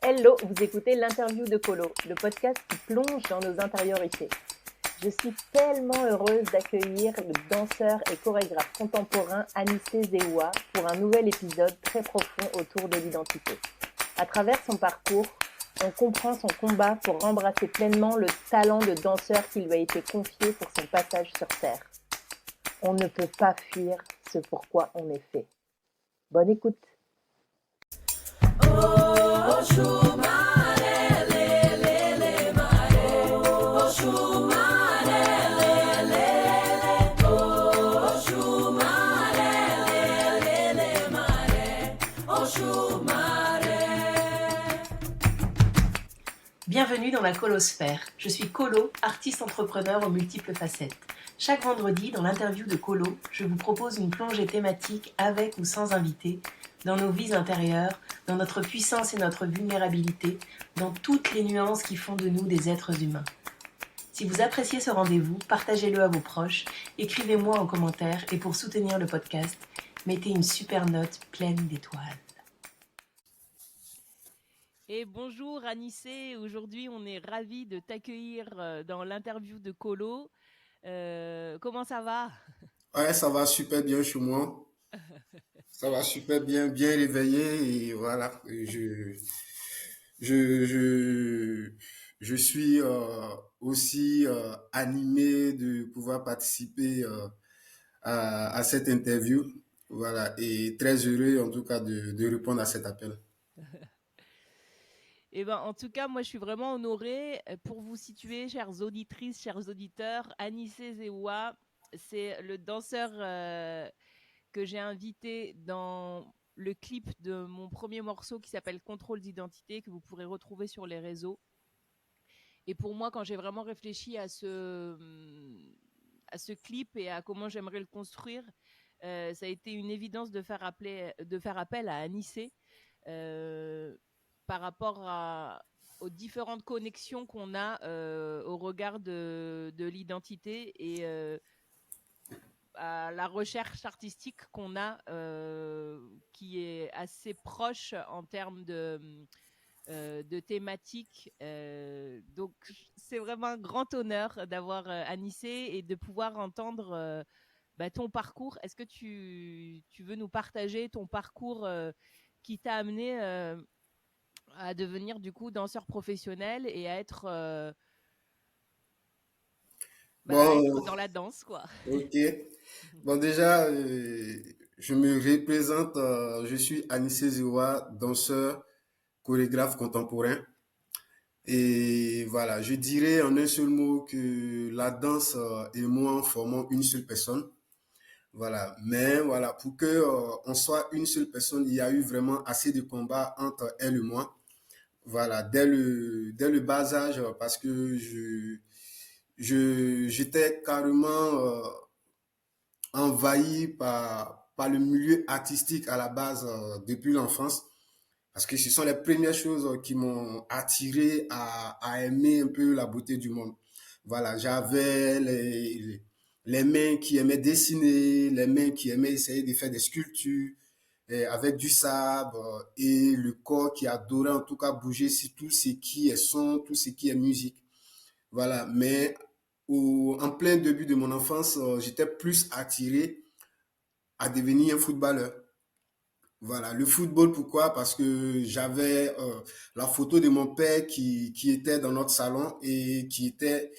Hello, vous écoutez l'interview de Colo, le podcast qui plonge dans nos intériorités. Je suis tellement heureuse d'accueillir le danseur et chorégraphe contemporain Anissé Zeoua pour un nouvel épisode très profond autour de l'identité. À travers son parcours, on comprend son combat pour embrasser pleinement le talent de danseur qui lui a été confié pour son passage sur Terre. On ne peut pas fuir ce pourquoi on est fait. Bonne écoute. Bienvenue dans la Colosphère. Je suis Colo, artiste entrepreneur aux multiples facettes. Chaque vendredi, dans l'interview de Colo, je vous propose une plongée thématique avec ou sans invité, dans nos vies intérieures, dans notre puissance et notre vulnérabilité, dans toutes les nuances qui font de nous des êtres humains. Si vous appréciez ce rendez-vous, partagez-le à vos proches, écrivez-moi en commentaire et pour soutenir le podcast, mettez une super note pleine d'étoiles. Et bonjour Anissé, aujourd'hui on est ravis de t'accueillir dans l'interview de Colo. Comment ça va? Ouais, ça va super bien chez moi. Ça va super bien, bien réveillé et voilà. Je, je, je suis aussi animé de pouvoir participer à cette interview. Voilà, et très heureux en tout cas de répondre à cet appel. Eh ben, en tout cas, moi je suis vraiment honorée. Pour vous situer, chères auditrices, chers auditeurs, Anissé Zeoua, c'est le danseur que j'ai invité dans le clip de mon premier morceau qui s'appelle Contrôle d'identité, que vous pourrez retrouver sur les réseaux. Et pour moi, quand j'ai vraiment réfléchi à ce clip et à comment j'aimerais le construire, ça a été une évidence de faire appel à Anissé par rapport aux différentes connexions qu'on a au regard de l'identité et à la recherche artistique qu'on a, qui est assez proche en termes de thématiques. Donc, c'est vraiment un grand honneur d'avoir Anissé et de pouvoir entendre ton parcours. Est-ce que tu veux nous partager ton parcours qui t'a amené à devenir du coup danseur professionnel et à être Bon, dans la danse, quoi? ok. Bon, déjà, je me représente, je suis Anissé Zewa, danseur, chorégraphe contemporain. Et voilà, je dirais en un seul mot que la danse et moi formons une seule personne. Voilà, mais voilà, pour que on soit une seule personne, il y a eu vraiment assez de combats entre elle et moi. Voilà, dès le bas âge, parce que j'étais carrément envahi par le milieu artistique à la base depuis l'enfance. Parce que ce sont les premières choses qui m'ont attiré à aimer un peu la beauté du monde. Voilà, j'avais les mains qui aimaient dessiner, les mains qui aimaient essayer de faire des sculptures avec du sable et le corps qui adorait en tout cas bouger sur tout ce qui est son, tout ce qui est musique. Voilà, mais en plein début de mon enfance, j'étais plus attiré à devenir un footballeur. Voilà, le football, pourquoi? Parce que j'avais la photo de mon père qui était dans notre salon et qui était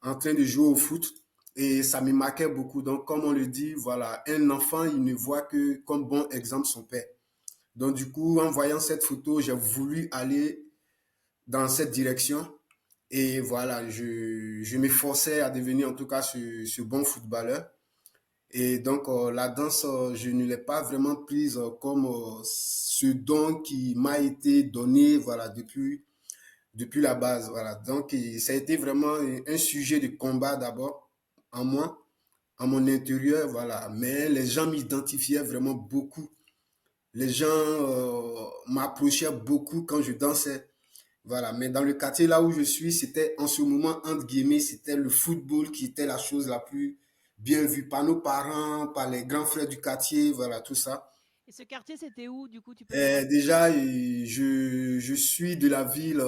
en train de jouer au foot. Et ça me marquait beaucoup. Donc, comme on le dit, voilà, un enfant, il ne voit que comme bon exemple son père. Donc, du coup, en voyant cette photo, j'ai voulu aller dans cette direction. Et voilà, je m'efforçais à devenir en tout cas ce bon footballeur. Et donc, la danse, je ne l'ai pas vraiment prise comme ce don qui m'a été donné, voilà, depuis la base, voilà. Donc, ça a été vraiment un sujet de combat d'abord en moi, en mon intérieur, voilà. Mais les gens m'identifiaient vraiment beaucoup. Les gens m'approchaient beaucoup quand je dansais. Voilà, mais dans le quartier là où je suis, c'était en ce moment, entre guillemets, c'était le football qui était la chose la plus bien vue par nos parents, par les grands frères du quartier, voilà, tout ça. Et ce quartier, c'était où, du coup, tu peux me redire? Déjà, je suis de la ville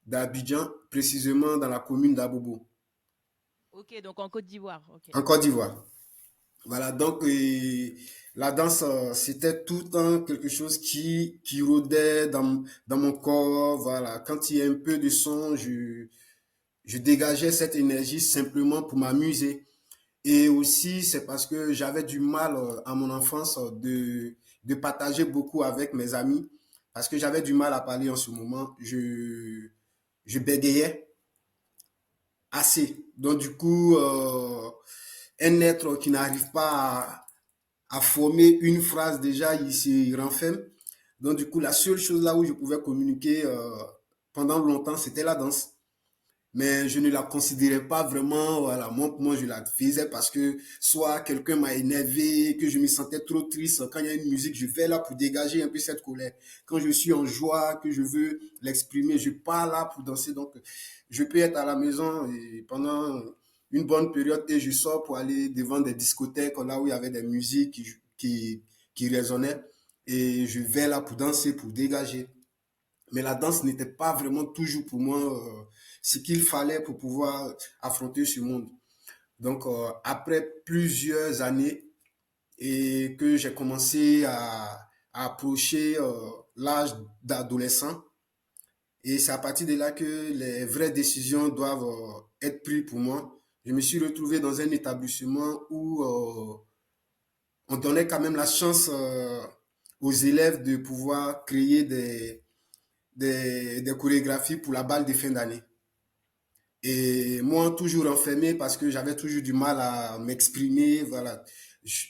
d'Abidjan, précisément dans la commune d'Abobo, Ok, donc en Côte d'Ivoire. Ok. en Côte d'Ivoire. Voilà, donc la danse, c'était tout le temps quelque chose qui rôdait dans mon corps. Voilà, quand il y a un peu de son, je dégageais cette énergie simplement pour m'amuser. Et aussi, c'est parce que j'avais du mal à mon enfance de partager beaucoup avec mes amis, parce que j'avais du mal à parler en ce moment. Je bégayais assez. Donc, du coup, un être qui n'arrive pas à former une phrase, déjà, il se renferme. Donc, du coup, la seule chose là où je pouvais communiquer pendant longtemps, c'était la danse. Mais je ne la considérais pas vraiment, voilà, moi je la faisais parce que soit quelqu'un m'a énervé, que je me sentais trop triste, quand il y a une musique, je vais là pour dégager un peu cette colère. Quand je suis en joie, que je veux l'exprimer, je pars là pour danser. Donc, je peux être à la maison et pendant une bonne période et je sors pour aller devant des discothèques, là où il y avait des musiques qui résonnaient et je vais là pour danser, pour dégager. Mais la danse n'était pas vraiment toujours pour moi ce qu'il fallait pour pouvoir affronter ce monde. Donc, après plusieurs années et que j'ai commencé à approcher l'âge d'adolescent, et c'est à partir de là que les vraies décisions doivent être prises pour moi. Je me suis retrouvé dans un établissement où on donnait quand même la chance aux élèves de pouvoir créer des chorégraphies pour la balle de fin d'année. Et moi, toujours enfermé parce que j'avais toujours du mal à m'exprimer. Voilà.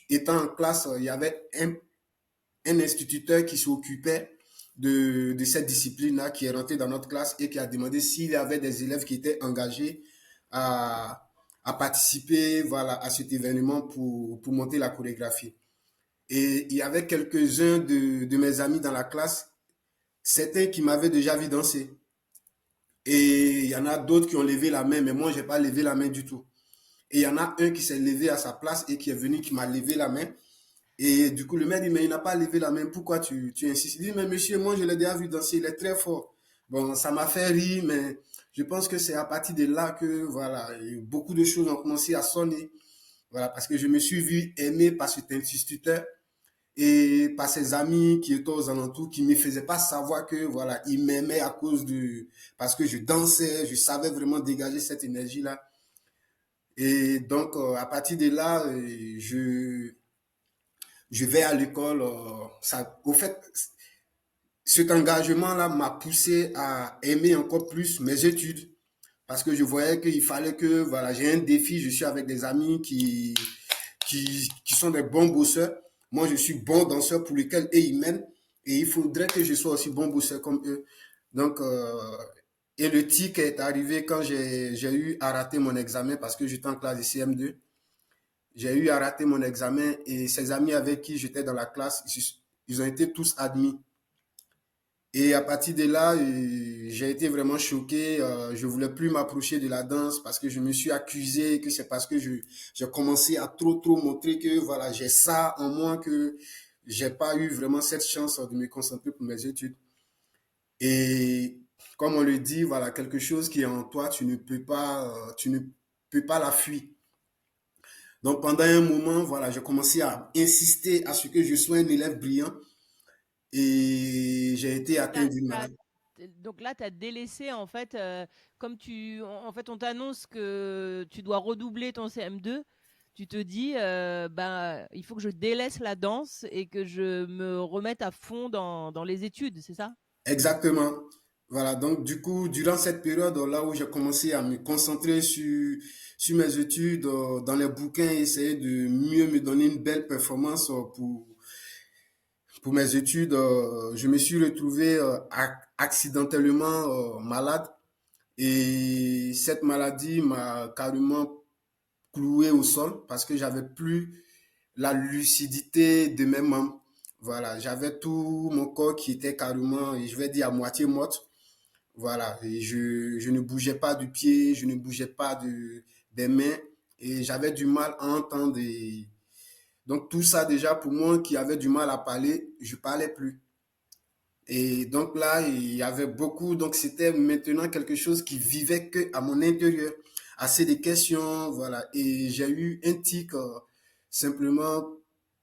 Étant en classe, il y avait un instituteur qui s'occupait de cette discipline-là, qui est rentré dans notre classe et qui a demandé s'il y avait des élèves qui étaient engagés à, à participer, voilà, à cet événement pour monter la chorégraphie. Et il y avait quelques-uns de mes amis dans la classe, certains qui m'avaient déjà vu danser. Et il y en a d'autres qui ont levé la main, mais moi, je n'ai pas levé la main du tout. Et il y en a un qui s'est levé à sa place et qui est venu, qui m'a levé la main. Et du coup, le maire dit, mais il n'a pas levé la main, pourquoi tu insistes? Il dit, mais monsieur, moi, je l'ai déjà vu danser, il est très fort. Bon, ça m'a fait rire, mais je pense que c'est à partir de là que, voilà, beaucoup de choses ont commencé à sonner. Voilà, parce que je me suis vu aimé par cet instituteur et par ses amis qui étaient aux alentours, qui ne me faisaient pas savoir que voilà, ils m'aimaient à cause de parce que je dansais, je savais vraiment dégager cette énergie-là. Et donc à partir de là, je vais à l'école. Au fait, cet engagement-là m'a poussé à aimer encore plus mes études parce que je voyais qu'il fallait que voilà, j'ai un défi. Je suis avec des amis qui sont des bons bosseurs. Moi, je suis bon danseur pour lesquels eux, ils mènent. Et il faudrait que je sois aussi bon bosseur comme eux. Donc, et le tic est arrivé quand j'ai eu à rater mon examen parce que j'étais en classe de CM2. J'ai eu à rater mon examen et ces amis avec qui j'étais dans la classe, ils ont été tous admis. Et à partir de là, j'ai été vraiment choqué. Je voulais plus m'approcher de la danse parce que je me suis accusé que c'est parce que j'ai commencé à trop montrer que voilà, j'ai ça en moi que j'ai pas eu vraiment cette chance de me concentrer pour mes études. Et comme on le dit, voilà, quelque chose qui est en toi, tu ne peux pas la fuir. Donc pendant un moment, voilà, j'ai commencé à insister à ce que je sois un élève brillant et j'ai été Donc atteint là, d'une maladie. tu as délaissé, en fait, comme en fait, on t'annonce que tu dois redoubler ton CM2, tu te dis, ben, il faut que je délaisse la danse et que je me remette à fond dans les études, c'est ça? Exactement. Voilà, donc du coup, durant cette période là où j'ai commencé à me concentrer sur mes études, dans les bouquins, essayer de mieux me donner une belle performance pour mes études, je me suis retrouvé accidentellement malade et cette maladie m'a carrément cloué au sol parce que j'avais plus la lucidité de mes membres. Voilà, j'avais tout mon corps qui était carrément, je vais dire, à moitié mort. Voilà, et je ne bougeais pas du pied, je ne bougeais pas des mains et j'avais du mal à entendre. Donc tout ça déjà pour moi qui avait du mal à parler, je parlais plus. Et donc là, il y avait beaucoup, donc c'était maintenant quelque chose qui vivait que à mon intérieur. Assez de questions, voilà. Et j'ai eu un tic simplement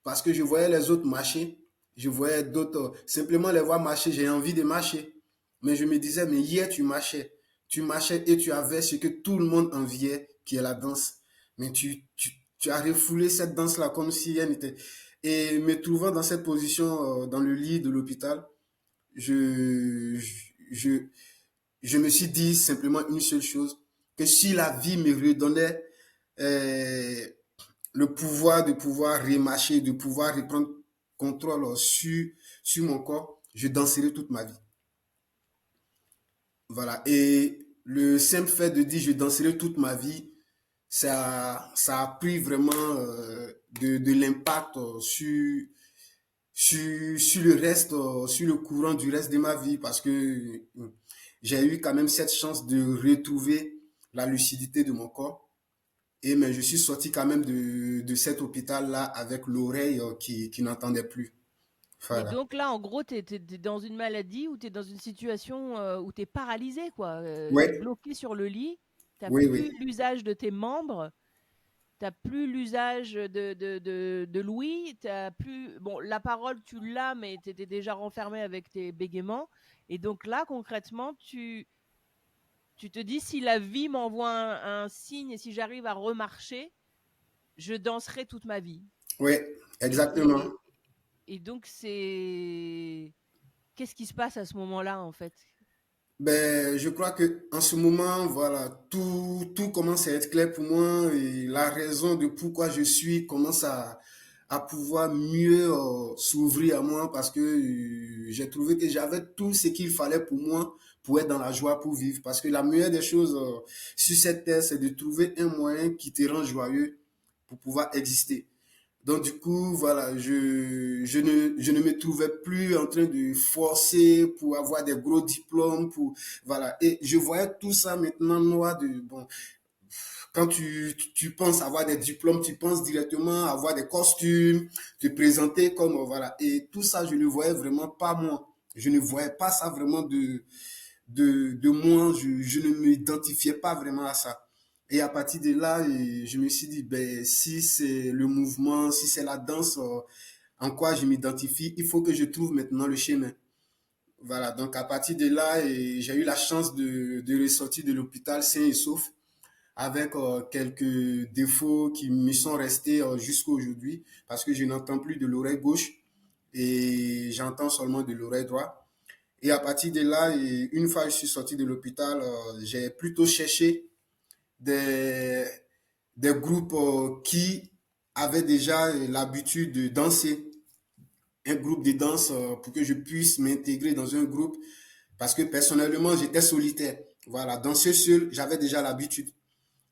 parce que je voyais les autres marcher. Je voyais d'autres, simplement les voir marcher, j'ai envie de marcher. Mais je me disais, mais hier tu marchais. Tu marchais et tu avais ce que tout le monde enviait, qui est la danse. Mais tu as refoulé cette danse-là comme si elle n'était... Et me trouvant dans cette position, dans le lit de l'hôpital, je, je, je me suis dit simplement une seule chose, que si la vie me redonnait euh, le pouvoir de pouvoir remarcher, de pouvoir reprendre contrôle sur mon corps, je danserai toute ma vie. Voilà. Et le simple fait de dire je danserai toute ma vie, ça a pris vraiment de l'impact sur le reste, sur le courant du reste de ma vie, parce que j'ai eu quand même cette chance de retrouver la lucidité de mon corps. Et mais je suis sorti quand même de cet hôpital-là avec l'oreille qui n'entendait plus. Mais Voilà. donc là, en gros, tu es dans une maladie ou tu es dans une situation où tu es paralysé, quoi. Oui, Tu es bloqué sur le lit, tu oui, plus oui. l'usage de tes membres, tu plus l'usage de l'ouïe, t'as plus... Bon, la parole, tu l'as, mais tu étais déjà renfermé avec tes bégaiements. Et donc là, concrètement, tu te dis, si la vie m'envoie un signe et si j'arrive à remarcher, je danserai toute ma vie. Oui, Et, exactement. et, et donc, c'est... Qu'est-ce qui se passe à ce moment-là, en fait? Ben, je crois que en ce moment, voilà, tout commence à être clair pour moi et la raison de pourquoi je suis commence à pouvoir mieux s'ouvrir à moi parce que j'ai trouvé que j'avais tout ce qu'il fallait pour moi pour être dans la joie, pour vivre. Parce que la meilleure des choses sur cette terre, c'est de trouver un moyen qui te rend joyeux pour pouvoir exister. Donc du coup, voilà, je ne me trouvais plus en train de forcer pour avoir des gros diplômes, pour, voilà. Et je voyais tout ça maintenant noir de, bon, quand tu penses avoir des diplômes, tu penses directement avoir des costumes, te présenter comme, voilà. Et tout ça, je ne voyais vraiment pas moi. Je ne voyais pas ça vraiment de moi, je ne m'identifiais pas vraiment à ça. Et à partir de là, je me suis dit, ben, si c'est le mouvement, si c'est la danse, en quoi je m'identifie, il faut que je trouve maintenant le chemin. Voilà, donc à partir de là, j'ai eu la chance de ressortir de l'hôpital sain et sauf, avec quelques défauts qui me sont restés jusqu'à aujourd'hui, parce que je n'entends plus de l'oreille gauche et j'entends seulement de l'oreille droite. Et à partir de là, une fois que je suis sorti de l'hôpital, j'ai plutôt cherché des, des groupes qui avaient déjà l'habitude de danser, un groupe de danse pour que je puisse m'intégrer dans un groupe parce que personnellement, j'étais solitaire. Voilà, danser seul, j'avais déjà l'habitude.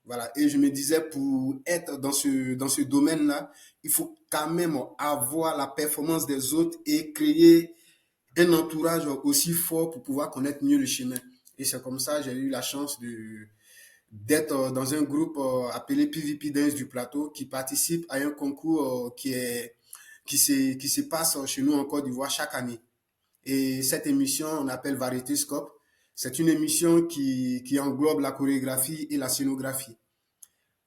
Voilà, et je me disais pour être dans ce domaine-là, il faut quand même avoir la performance des autres et créer un entourage aussi fort pour pouvoir connaître mieux le chemin. Et c'est comme ça que j'ai eu la chance d'être dans un groupe appelé PVP Dance du Plateau qui participe à un concours qui se passe chez nous en Côte d'Ivoire chaque année. Et cette émission, on appelle Variété Scope. C'est une émission qui englobe la chorégraphie et la scénographie.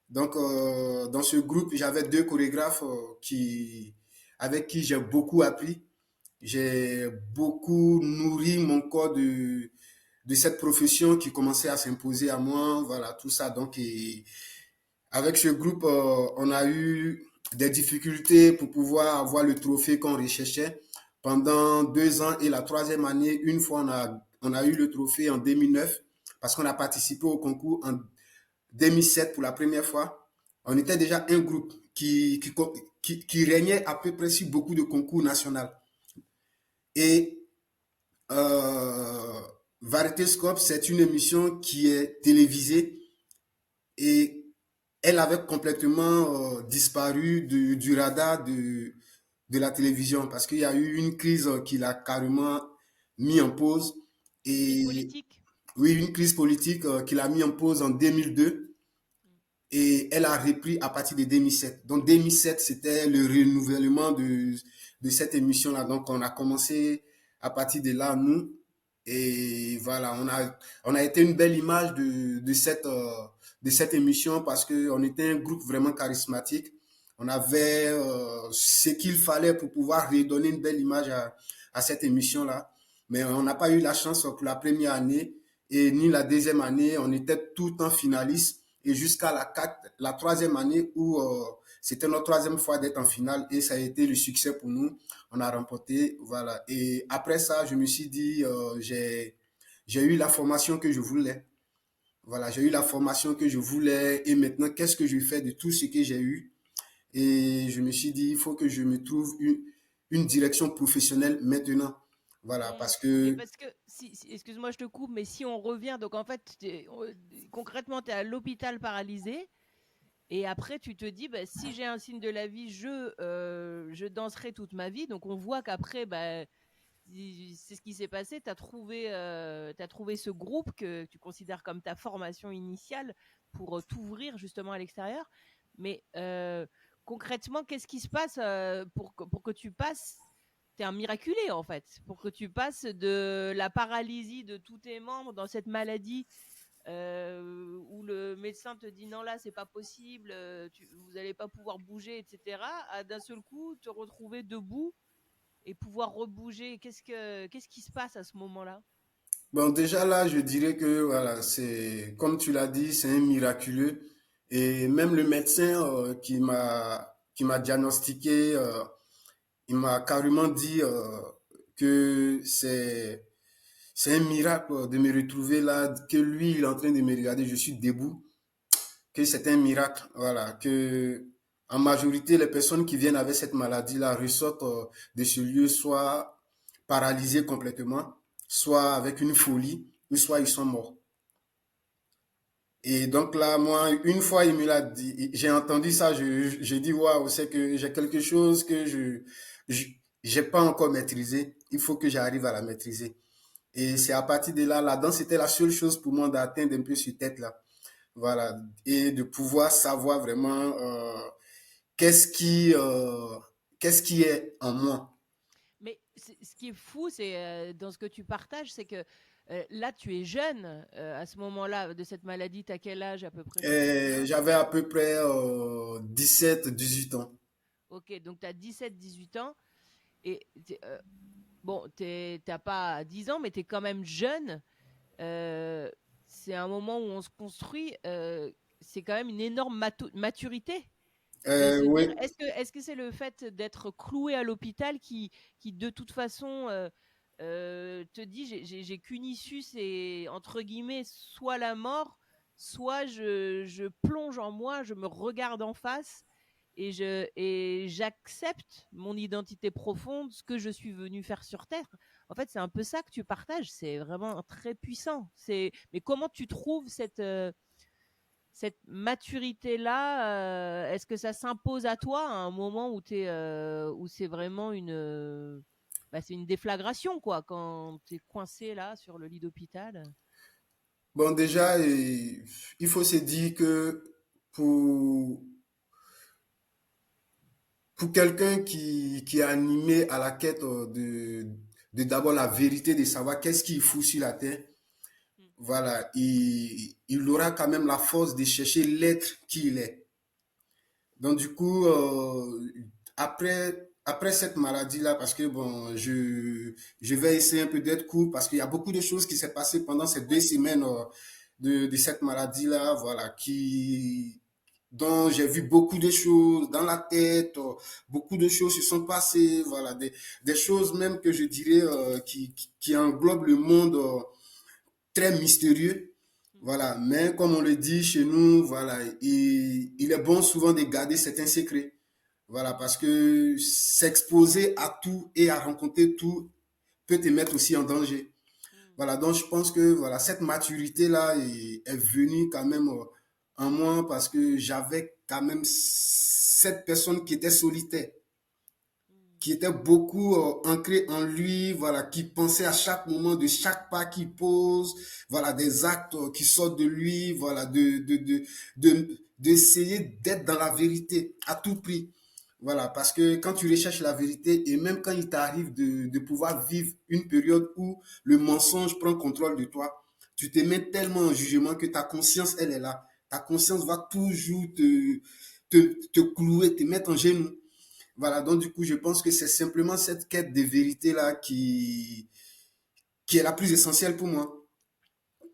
Donc, dans ce groupe, j'avais deux chorégraphes avec qui j'ai beaucoup appris. J'ai beaucoup nourri mon corps de cette profession qui commençait à s'imposer à moi. Voilà, tout ça. Donc, avec ce groupe, on a eu des difficultés pour pouvoir avoir le trophée qu'on recherchait pendant 2 ans. Et la troisième année, une fois, on a eu le trophée en 2009 parce qu'on a participé au concours en 2007 pour la première fois. On était déjà un groupe qui régnait à peu près sur beaucoup de concours nationaux. Et euh, Variété Scope, c'est une émission qui est télévisée et elle avait complètement disparu du radar de la télévision parce qu'il y a eu une crise qui l'a carrément mis en pause. Crise Et politique? oui, une crise politique qui l'a mis en pause en 2002. Et elle a repris à partir de 2007. Donc 2007, c'était le renouvellement de cette émission-là. Donc on a commencé à partir de là, nous. Et voilà, on a été une belle image de cette émission parce qu'on était un groupe vraiment charismatique. On avait ce qu'il fallait pour pouvoir redonner une belle image à cette émission-là. Mais on n'a pas eu la chance pour la première année et ni la deuxième année. On était tout le temps finaliste et jusqu'à la troisième année où c'était notre troisième fois d'être en finale et ça a été le succès pour nous. On a remporté, voilà. Et après ça, je me suis dit, j'ai eu la formation que je voulais. Voilà, j'ai eu la formation que je voulais et maintenant, qu'est-ce que je fais de tout ce que j'ai eu? Et je me suis dit, il faut que je me trouve une direction professionnelle maintenant. Voilà, Mm. parce Mais que parce que, excuse-moi, je te coupe, mais si on revient, donc en fait, concrètement, tu es à l'hôpital paralysé, et après, tu te dis, bah, si j'ai un signe de la vie, je danserai toute ma vie. Donc on voit qu'après, bah, c'est ce qui s'est passé. T'as trouvé ce groupe que tu considères comme ta formation initiale pour t'ouvrir justement à l'extérieur. Mais concrètement, qu'est-ce qui se passe pour que tu passes? T'es un miraculé en fait, pour que tu passes de la paralysie de tous tes membres dans cette maladie où le médecin te dit non là c'est pas possible, vous allez pas pouvoir bouger, etc. À d'un seul coup te retrouver debout et pouvoir rebouger. Qu'est-ce qui se passe à ce moment-là? bon, déjà là, je dirais que voilà, c'est comme tu l'as dit, c'est un miraculeux. Et même le médecin qui m'a diagnostiqué, il m'a carrément dit que c'est un miracle de me retrouver là, que lui, il est en train de me regarder, je suis debout, que c'est un miracle. Voilà, que en majorité, les personnes qui viennent avec cette maladie-là ressortent de ce lieu soit paralysées complètement, soit avec une folie, ou soit ils sont morts. Et donc là, moi, une fois, il me l'a dit, j'ai entendu ça, j'ai dit, waouh, c'est que j'ai quelque chose que je, j'ai pas encore maîtrisé. Il faut que j'arrive à la maîtriser. Et c'est à partir de là, la danse, c'était la seule chose pour moi d'atteindre un peu sur tête là. Voilà. Et de pouvoir savoir vraiment qu'est-ce qui est en moi. Mais ce qui est fou, c'est dans ce que tu partages, c'est que là, tu es jeune à ce moment-là de cette maladie. Tu as quel âge à peu près? Tu te Et souviens? j'avais à peu près 17, 18 ans. Ok, donc tu as 17, 18 ans. Et bon, t'as pas 10 ans, mais tu es quand même jeune. Euh, c'est un moment où on se construit. C'est quand même une énorme maturité de se dire, Oui. est-ce que c'est le fait d'être cloué à l'hôpital qui de toute façon te dit j'ai qu'une issue, c'est entre guillemets soit la mort, soit je plonge en moi, je me regarde en face et j'accepte mon identité profonde, ce que je suis venu faire sur Terre. En fait, c'est un peu ça que tu partages. C'est vraiment très puissant. Mais comment tu trouves cette maturité-là, est-ce que ça s'impose à toi à un moment où c'est vraiment bah, c'est une déflagration, quoi, quand tu es coincé là sur le lit d'hôpital? Bon, déjà, il faut se dire que pour, pour quelqu'un qui est animé à la quête de d'abord la vérité, de savoir qu'est-ce qu'il fout sur la terre, Mm. voilà, il aura quand même la force de chercher l'être qui il est. Donc, du coup, après cette maladie-là, parce que bon, je vais essayer un peu d'être court parce qu'il y a beaucoup de choses qui s'est passé pendant ces deux Ouais. semaines de cette maladie-là, voilà, dont j'ai vu beaucoup de choses dans la tête, beaucoup de choses se sont passées, voilà, des choses même que je dirais qui englobent le monde très mystérieux. Mm. Voilà, mais comme on le dit chez nous, voilà, il est bon souvent de garder certains secrets. Voilà, parce que s'exposer à tout et à rencontrer tout peut te mettre aussi en danger. Mm. Voilà, donc je pense que voilà, cette maturité-là est venue quand même en moi parce que j'avais quand même cette personne qui était solitaire, Mm. qui était beaucoup ancré en lui, voilà, qui pensait à chaque moment de chaque pas qu'il pose, voilà, des actes qui sortent de lui, voilà, d'essayer d'être dans la vérité à tout prix. Voilà, parce que quand tu recherches la vérité et même quand il t'arrive de pouvoir vivre une période où le mensonge prend contrôle de toi, tu te mets tellement en jugement que ta conscience, elle est là. Ta conscience va toujours te clouer, te mettre en genoux. Voilà, donc du coup, je pense que c'est simplement cette quête de vérité-là qui est la plus essentielle pour moi.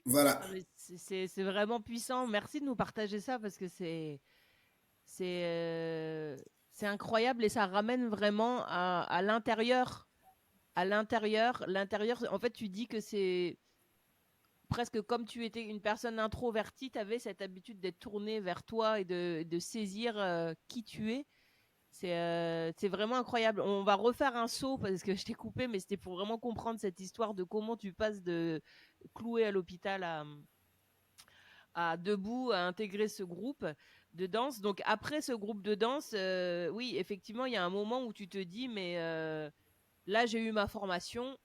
Voilà. Non, mais c'est vraiment puissant. Merci de nous partager ça parce que c'est c'est incroyable et ça ramène vraiment à l'intérieur. À l'intérieur, l'intérieur, en fait, tu dis que c'est presque comme tu étais une personne introvertie, tu avais cette habitude d'être tourné vers toi et de saisir qui tu es. C'est vraiment incroyable. On va refaire un saut parce que je t'ai coupé, mais c'était pour vraiment comprendre cette histoire de comment tu passes de cloué à l'hôpital à debout, à intégrer ce groupe de danse. Donc après ce groupe de danse, oui, effectivement, il y a un moment où tu te dis, mais là, j'ai eu ma formation.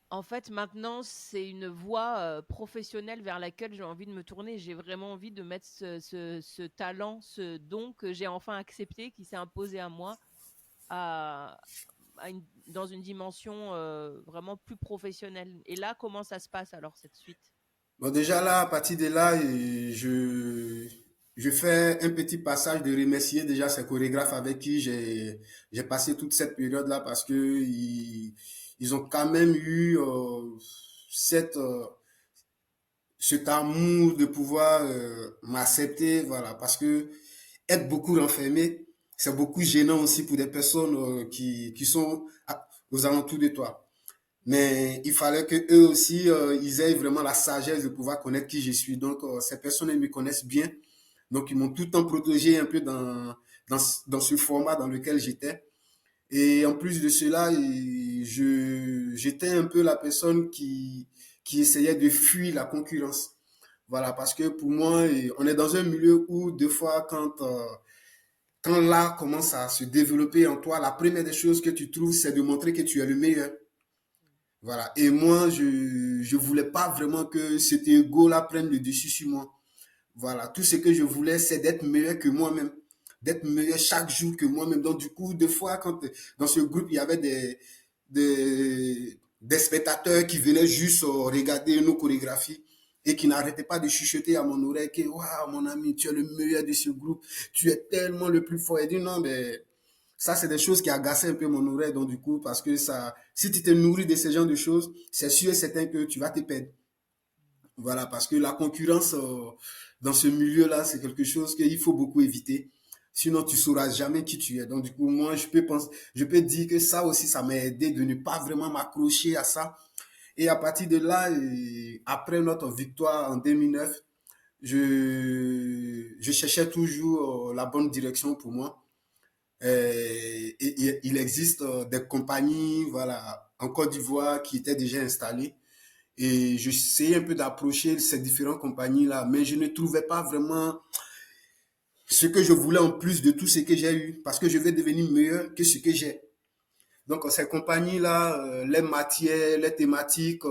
En fait, maintenant, c'est une voie professionnelle vers laquelle j'ai envie de me tourner. J'ai vraiment envie de mettre ce talent, ce don que j'ai enfin accepté, qui s'est imposé à moi, à, dans une dimension vraiment plus professionnelle. Et là, comment ça se passe alors, cette suite? Bon, déjà là, à partir de là, je fais un petit passage de remercier déjà ces chorégraphes avec qui j'ai passé toute cette période-là parce que ils ont quand même eu cette, cet amour de pouvoir m'accepter, voilà, parce que être beaucoup renfermé, c'est beaucoup gênant aussi pour des personnes qui sont aux alentours de toi. Mais il fallait que eux aussi, ils aient vraiment la sagesse de pouvoir connaître qui je suis. Donc, ces personnes, elles me connaissent bien. Donc, ils m'ont tout le temps protégé un peu dans ce format dans lequel j'étais. Et en plus de cela, j'étais un peu la personne qui essayait de fuir la concurrence. Voilà, parce que pour moi, on est dans un milieu où, deux fois, quand l'art commence à se développer en toi, la première des choses que tu trouves, c'est de montrer que tu es le meilleur. Voilà. Et moi, je voulais pas vraiment que cet ego-là prenne le dessus sur moi. Voilà. Tout ce que je voulais, c'est d'être meilleur que moi-même. D'être meilleur chaque jour que moi-même. Donc, du coup, des fois, quand dans ce groupe, il y avait des spectateurs qui venaient juste regarder nos chorégraphies et qui n'arrêtaient pas de chuchoter à mon oreille que, waouh, mon ami, tu es le meilleur de ce groupe. Tu es tellement le plus fort. Et dit, non, mais ça, c'est des choses qui agaçaient un peu mon oreille. Donc, du coup, parce que ça, si tu te nourris de ce genre de choses, c'est sûr et certain que tu vas te perdre. Voilà, parce que la concurrence dans ce milieu-là, c'est quelque chose qu'il faut beaucoup éviter. Sinon, tu sauras jamais qui tu es. Donc, du coup, moi, je peux dire que ça aussi, ça m'a aidé de ne pas vraiment m'accrocher à ça. Et à partir de là, après notre victoire en 2009, je cherchais toujours la bonne direction pour moi. Et il existe des compagnies, voilà, en Côte d'Ivoire qui étaient déjà installées. Et j'essayais un peu d'approcher ces différentes compagnies-là, mais je ne trouvais pas vraiment ce que je voulais en plus de tout ce que j'ai eu, parce que je vais devenir meilleur que ce que j'ai. Donc, ces compagnies-là, les matières, les thématiques,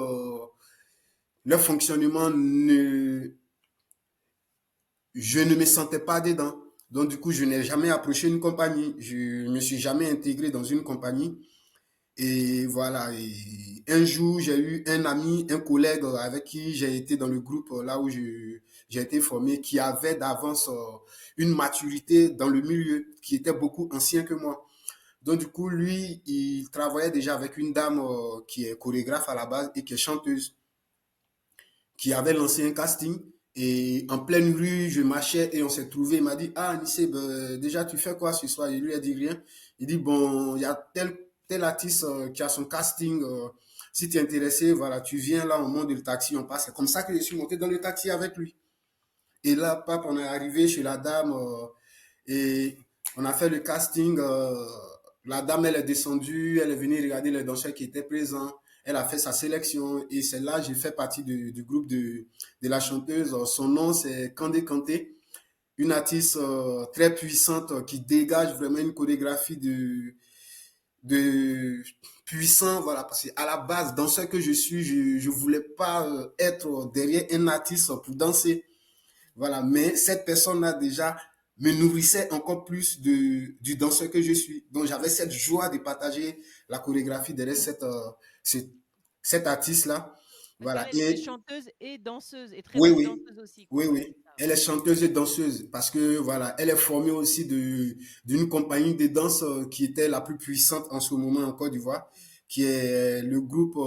leur fonctionnement, je ne me sentais pas dedans. Donc, du coup, je n'ai jamais approché une compagnie. Je ne me suis jamais intégré dans une compagnie. Et voilà, et un jour, j'ai eu un ami, un collègue avec qui j'ai été dans le groupe là où j'ai été formé, qui avait d'avance une maturité dans le milieu, qui était beaucoup ancien que moi. Donc du coup, lui, il travaillait déjà avec une dame qui est chorégraphe à la base et qui est chanteuse, qui avait lancé un casting. Et en pleine rue, je marchais et on s'est trouvé. Il m'a dit, ah, Nissé, ben, déjà, tu fais quoi ce soir? Il lui a dit rien. Il dit, bon, il y a tel artiste qui a son casting. Si tu es intéressé, voilà, tu viens là, on monte le taxi, on passe. C'est comme ça que je suis monté dans le taxi avec lui. Et là, pape, on est arrivé chez la dame et on a fait le casting. La dame, elle est descendue, elle est venue regarder les danseurs qui étaient présents. Elle a fait sa sélection et c'est là j'ai fait partie du groupe de la chanteuse. Son nom, c'est Kandé Kanté, une artiste très puissante qui dégage vraiment une chorégraphie de puissant. Voilà, parce qu'à la base, danseur que je suis, je ne voulais pas être derrière un artiste pour danser. Voilà, mais cette personne-là déjà me nourrissait encore plus du danseur que je suis. Donc j'avais cette joie de partager la chorégraphie derrière cette, cet artiste-là. Parce Voilà. qu'elle était Et chanteuse et danseuse, et très oui, bonne oui, danseuse aussi, oui, quoi. Ouais, oui. c'est ça, Elle est chanteuse et danseuse parce que voilà, elle est formée aussi d'une compagnie de danse qui était la plus puissante en ce moment en Côte d'Ivoire, qui est le groupe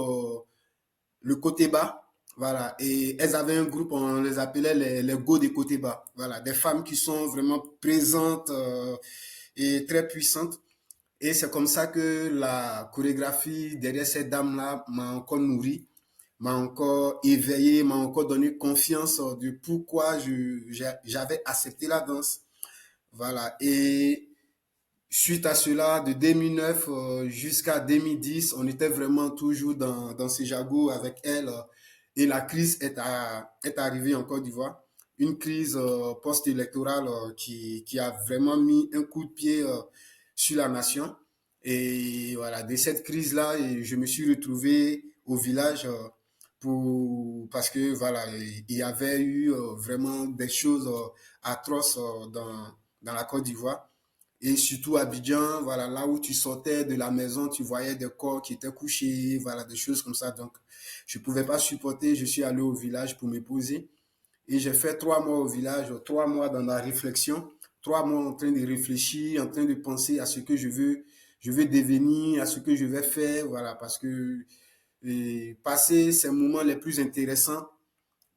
le Côté Bas. Voilà. Et elles avaient un groupe, on les appelait les Go des Côté Bas. Voilà. Des femmes qui sont vraiment présentes et très puissantes. Et c'est comme ça que la chorégraphie derrière ces dames-là m'a encore nourri, m'a encore éveillé, m'a encore donné confiance de pourquoi j'avais accepté la danse. Voilà. Et suite à cela, de 2009 jusqu'à 2010, on était vraiment toujours dans ces jagots avec elle. Et la crise est arrivée en Côte d'Ivoire. Une crise post-électorale qui a vraiment mis un coup de pied sur la nation. Et voilà, de cette crise-là, je me suis retrouvé au village parce que voilà, il y avait eu vraiment des choses atroces dans la Côte d'Ivoire. Et surtout à Abidjan, voilà, là où tu sortais de la maison, tu voyais des corps qui étaient couchés, voilà, des choses comme ça. Donc, je ne pouvais pas supporter. Je suis allé au village pour me poser. Et j'ai fait 3 mois au village, 3 mois dans la réflexion, 3 mois en train de réfléchir, en train de penser à ce que je veux devenir, à ce que je vais faire, voilà, parce que passer ces moments les plus intéressants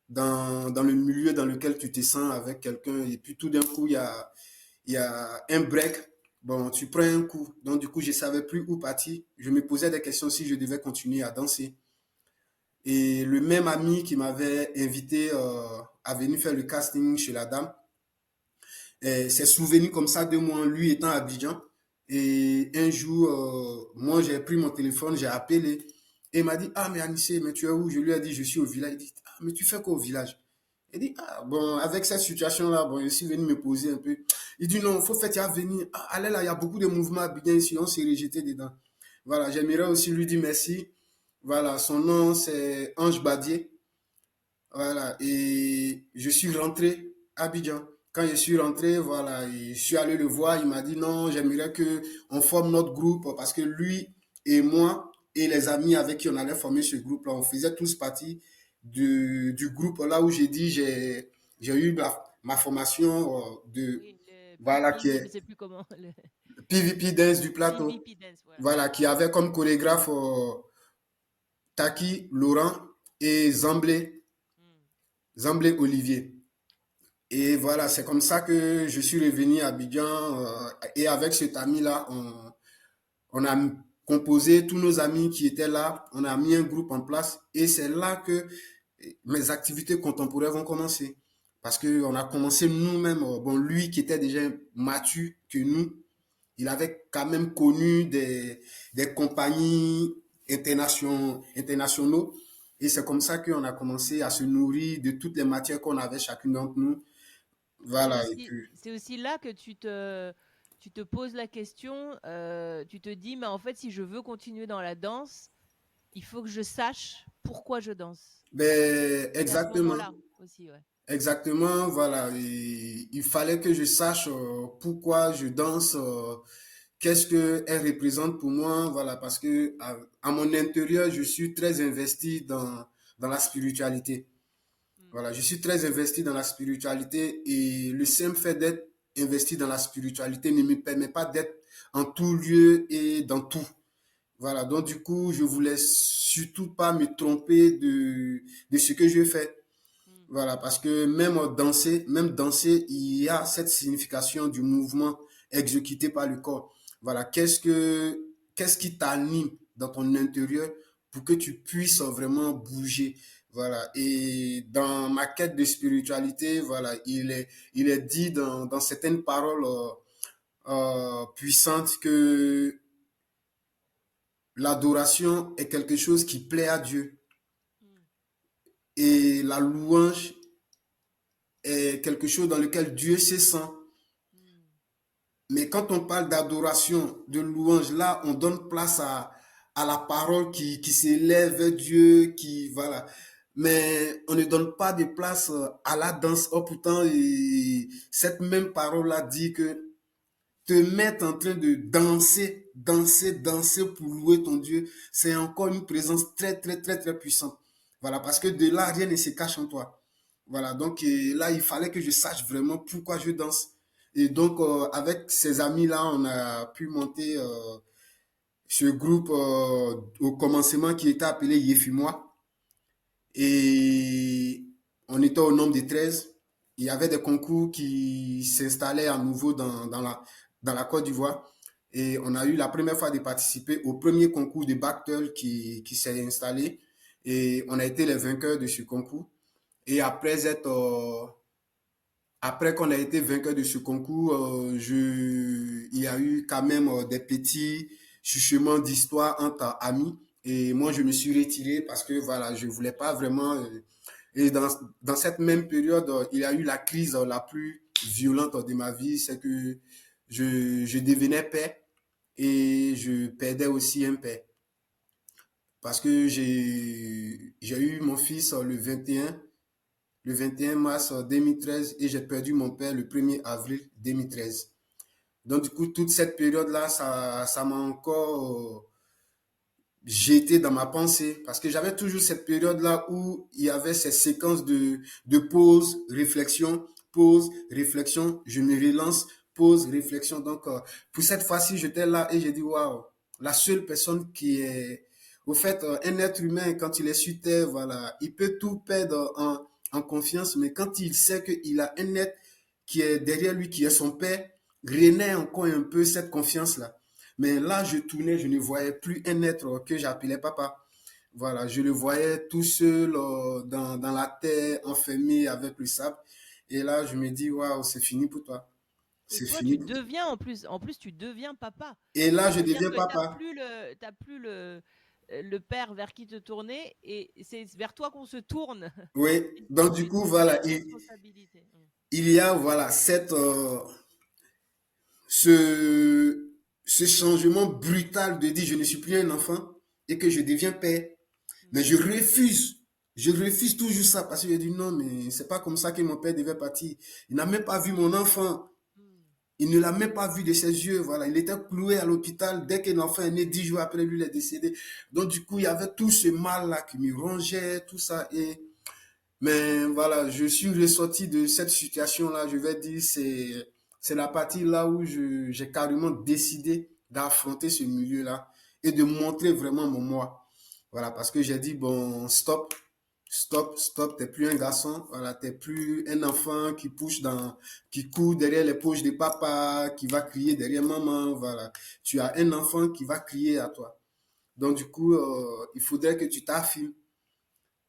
dans le milieu dans lequel tu te sens avec quelqu'un, et puis tout d'un coup, il y a un break. Bon, tu prends un coup. Donc, du coup, je ne savais plus où partir. Je me posais des questions si je devais continuer à danser. Et le même ami qui m'avait invité à venir faire le casting chez la dame s'est souvenu comme ça de moi, lui étant à Abidjan. Et un jour, moi, j'ai pris mon téléphone, j'ai appelé. Et il m'a dit, ah, mais Anissé, mais tu es où? Je lui ai dit, je suis au village. Il dit, ah, mais tu fais quoi au village? Il dit, ah, bon, avec cette situation-là, bon, je suis venu me poser un peu. Il dit, non, faut faire, tu vas venir. Ah, allez là, il y a beaucoup de mouvements à Abidjan ici, on s'est rejeté dedans. Voilà, j'aimerais aussi lui dire merci. Voilà, son nom, c'est Ange Badier. Voilà, et je suis rentré à Abidjan. Quand je suis rentré, voilà, et je suis allé le voir, il m'a dit non, j'aimerais que on forme notre groupe parce que lui et moi et les amis avec qui on allait former ce groupe-là, on faisait tous partie du groupe là où j'ai dit j'ai eu ma formation Oui, le voilà, qui PVP, je est sais plus comment. Le PVP Dance du plateau. PVP Dance, voilà. Voilà, qui avait comme chorégraphe Taki, Laurent et Hmm. Zamblé Olivier. Et voilà, c'est comme ça que je suis revenu à Abidjan et avec cet ami-là, on a composé tous nos amis qui étaient là, on a mis un groupe en place et c'est là que mes activités contemporaines vont commencer. Parce qu'on a commencé nous-mêmes, bon, lui qui était déjà mature que nous, il avait quand même connu des compagnies internationaux. Et c'est comme ça qu'on a commencé à se nourrir de toutes les matières qu'on avait chacun d'entre nous. Voilà, et puis, C'est aussi là que tu te poses la question, tu te dis, mais en fait, si je veux continuer dans la danse, il faut que je sache pourquoi je danse. ben, C'est à ce exactement, moment-là aussi, ouais. exactement, voilà. Et il fallait que je sache pourquoi je danse, qu'est-ce qu'elle représente pour moi, voilà, parce que à mon intérieur, je suis très investi dans la spiritualité. Mm. Voilà, je suis très investi dans la spiritualité et le simple fait d'être investi dans la spiritualité ne me permet pas d'être en tout lieu et dans tout. Voilà, donc du coup, je voulais surtout pas me tromper de ce que je fais. Mm. Voilà, parce que même danser, il y a cette signification du mouvement exécuté par le corps. Voilà, qu'est-ce qui t'anime dans ton intérieur pour que tu puisses vraiment bouger. Voilà, et dans ma quête de spiritualité, voilà, il est dit dans certaines paroles puissantes que l'adoration est quelque chose qui plaît à Dieu Mm. et la louange est quelque chose dans lequel Dieu se sent. Mm. Mais quand on parle d'adoration, de louange, là, on donne place à la parole qui s'élève vers Dieu, qui, voilà. mais on ne donne pas de place à la danse. Oh, pourtant, cette même parole-là dit que te mettre en train de danser, danser, danser pour louer ton Dieu, c'est encore une présence très, très, très, très puissante. Voilà, parce que de là, rien ne se cache en toi. Voilà, donc là, il fallait que je sache vraiment pourquoi je danse. Et donc, avec ces amis-là, on a pu monter ce groupe au commencement qui était appelé Yefimois. Et on était au nombre de 13. Il y avait des concours qui s'installaient à nouveau dans la Côte d'Ivoire. Et on a eu la première fois de participer au premier concours de Bactel qui s'est installé. Et on a été les vainqueurs de ce concours. Et après qu'on a été vainqueur de ce concours, il y a eu quand même des petits chuchements d'histoire entre amis. Et moi, je me suis retiré parce que voilà, je voulais pas vraiment. Et dans cette même période, il y a eu la crise la plus violente de ma vie, c'est que je devenais père et je perdais aussi un père. Parce que j'ai eu mon fils le 21 mars 2013 et j'ai perdu mon père le 1er avril 2013. Donc, du coup, toute cette période-là, ça m'a encore j'étais dans ma pensée parce que j'avais toujours cette période-là où il y avait ces séquences de pause, réflexion, je me relance, pause, réflexion. Donc, pour cette fois-ci, j'étais là et j'ai dit, waouh, la seule personne qui est, au fait, un être humain, quand il est sur Terre, voilà, il peut tout perdre en confiance, mais quand il sait qu'il a un être qui est derrière lui, qui est son père, renaît encore un peu cette confiance-là. Mais là, je tournais, je ne voyais plus un être que j'appelais papa. Voilà, je le voyais tout seul dans la terre, enfermé avec le sable. Et là, je me dis, waouh, c'est fini pour toi. Et C'est toi, fini tu pour toi. deviens en plus, tu deviens papa. Et là, je C'est-à-dire deviens que papa. t'as plus le père vers qui te tourner et c'est vers toi qu'on se tourne. Oui, Et donc du tu coup, prends voilà, les responsabilités. il y a, voilà, ce, ce changement brutal de dire je ne suis plus un enfant et que je deviens père. Mais je refuse. Je refuse toujours ça parce que je dis non, mais c'est pas comme ça que mon père devait partir. Il n'a même pas vu mon enfant. Mm. Il ne l'a même pas vu de ses yeux. Voilà, il était cloué à l'hôpital. Dès qu'un enfant est né, 10 jours après, lui, il est décédé. Donc, du coup, il y avait tout ce mal-là qui me rongeait, tout ça. Mais voilà, je suis ressorti de cette situation-là. Je vais dire, c'est la partie là où j'ai carrément décidé d'affronter ce milieu-là et de montrer vraiment mon moi. Voilà, parce que j'ai dit, bon, stop, stop, stop, t'es plus un garçon, voilà, t'es plus un enfant qui court derrière les poches de papa, qui va crier derrière maman, voilà. Tu as un enfant qui va crier à toi. Donc, du coup, il faudrait que tu t'affirmes.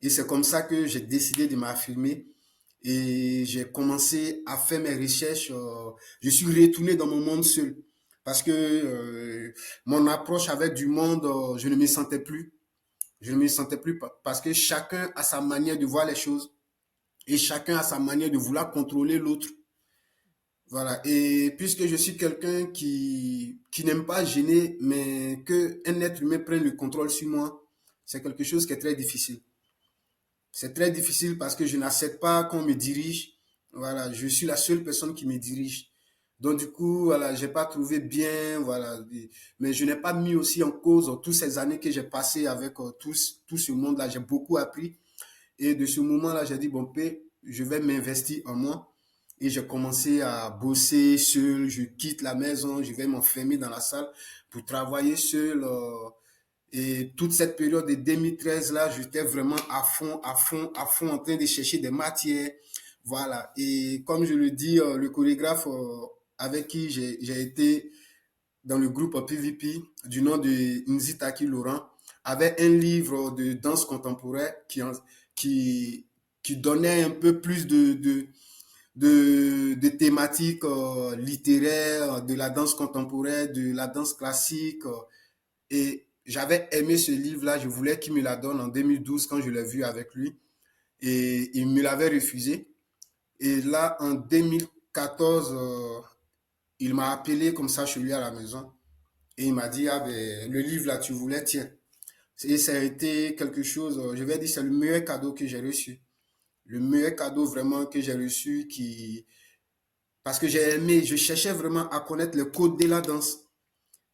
Et c'est comme ça que j'ai décidé de m'affirmer et j'ai commencé à faire mes recherches. Je suis retourné dans mon monde seul parce que mon approche avec du monde, je ne me sentais plus. Je ne me sentais plus parce que chacun a sa manière de voir les choses et chacun a sa manière de vouloir contrôler l'autre. Voilà. Et puisque je suis quelqu'un qui n'aime pas gêner, mais qu'un être humain prenne le contrôle sur moi, c'est quelque chose qui est très difficile. C'est très difficile parce que je n'accepte pas qu'on me dirige. Voilà, je suis la seule personne qui me dirige. Donc du coup, voilà, j'ai pas trouvé bien, voilà. Mais je n'ai pas mis aussi en cause toutes ces années que j'ai passées avec tout ce monde-là. J'ai beaucoup appris. Et de ce moment-là, j'ai dit, bon, je vais m'investir en moi. Et j'ai commencé à bosser seul. Je quitte la maison, je vais m'enfermer dans la salle pour travailler seul. Et toute cette période de 2013 là, j'étais vraiment à fond, à fond, à fond en train de chercher des matières. Voilà. Et comme je le dis, le chorégraphe avec qui j'ai été dans le groupe PVP du nom de Nzitaki Laurent avait un livre de danse contemporaine qui donnait un peu plus de thématiques littéraires, de la danse contemporaine, de la danse classique. Et j'avais aimé ce livre-là, je voulais qu'il me la donne en 2012 quand je l'ai vu avec lui. Et il me l'avait refusé. Et là, en 2014, il m'a appelé comme ça chez lui à la maison. Et il m'a dit, ah ben, le livre là, tu voulais, tiens. Et ça a été quelque chose, je vais dire, c'est le meilleur cadeau que j'ai reçu. Le meilleur cadeau vraiment que j'ai reçu parce que j'ai aimé, je cherchais vraiment à connaître le code de la danse.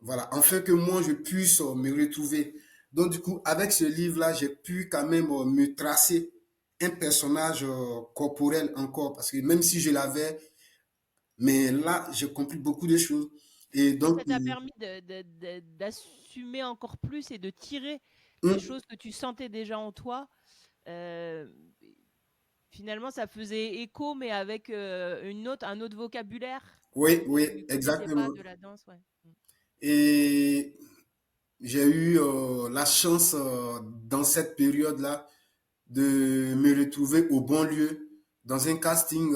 Voilà, afin que moi, je puisse me retrouver. Donc, du coup, avec ce livre-là, j'ai pu quand même me tracer un personnage corporel encore, parce que même si je l'avais, mais là, j'ai compris beaucoup de choses. Et Oui, donc, ça t'a permis d'assumer encore plus et de tirer des hum, choses que tu sentais déjà en toi. Heu, Finalement, ça faisait écho, mais avec, un autre vocabulaire oui, que oui, tu connaissais pas exactement. de la danse, ouais. Mmh. Et j'ai eu la chance dans cette période-là de me retrouver au bon lieu, dans un casting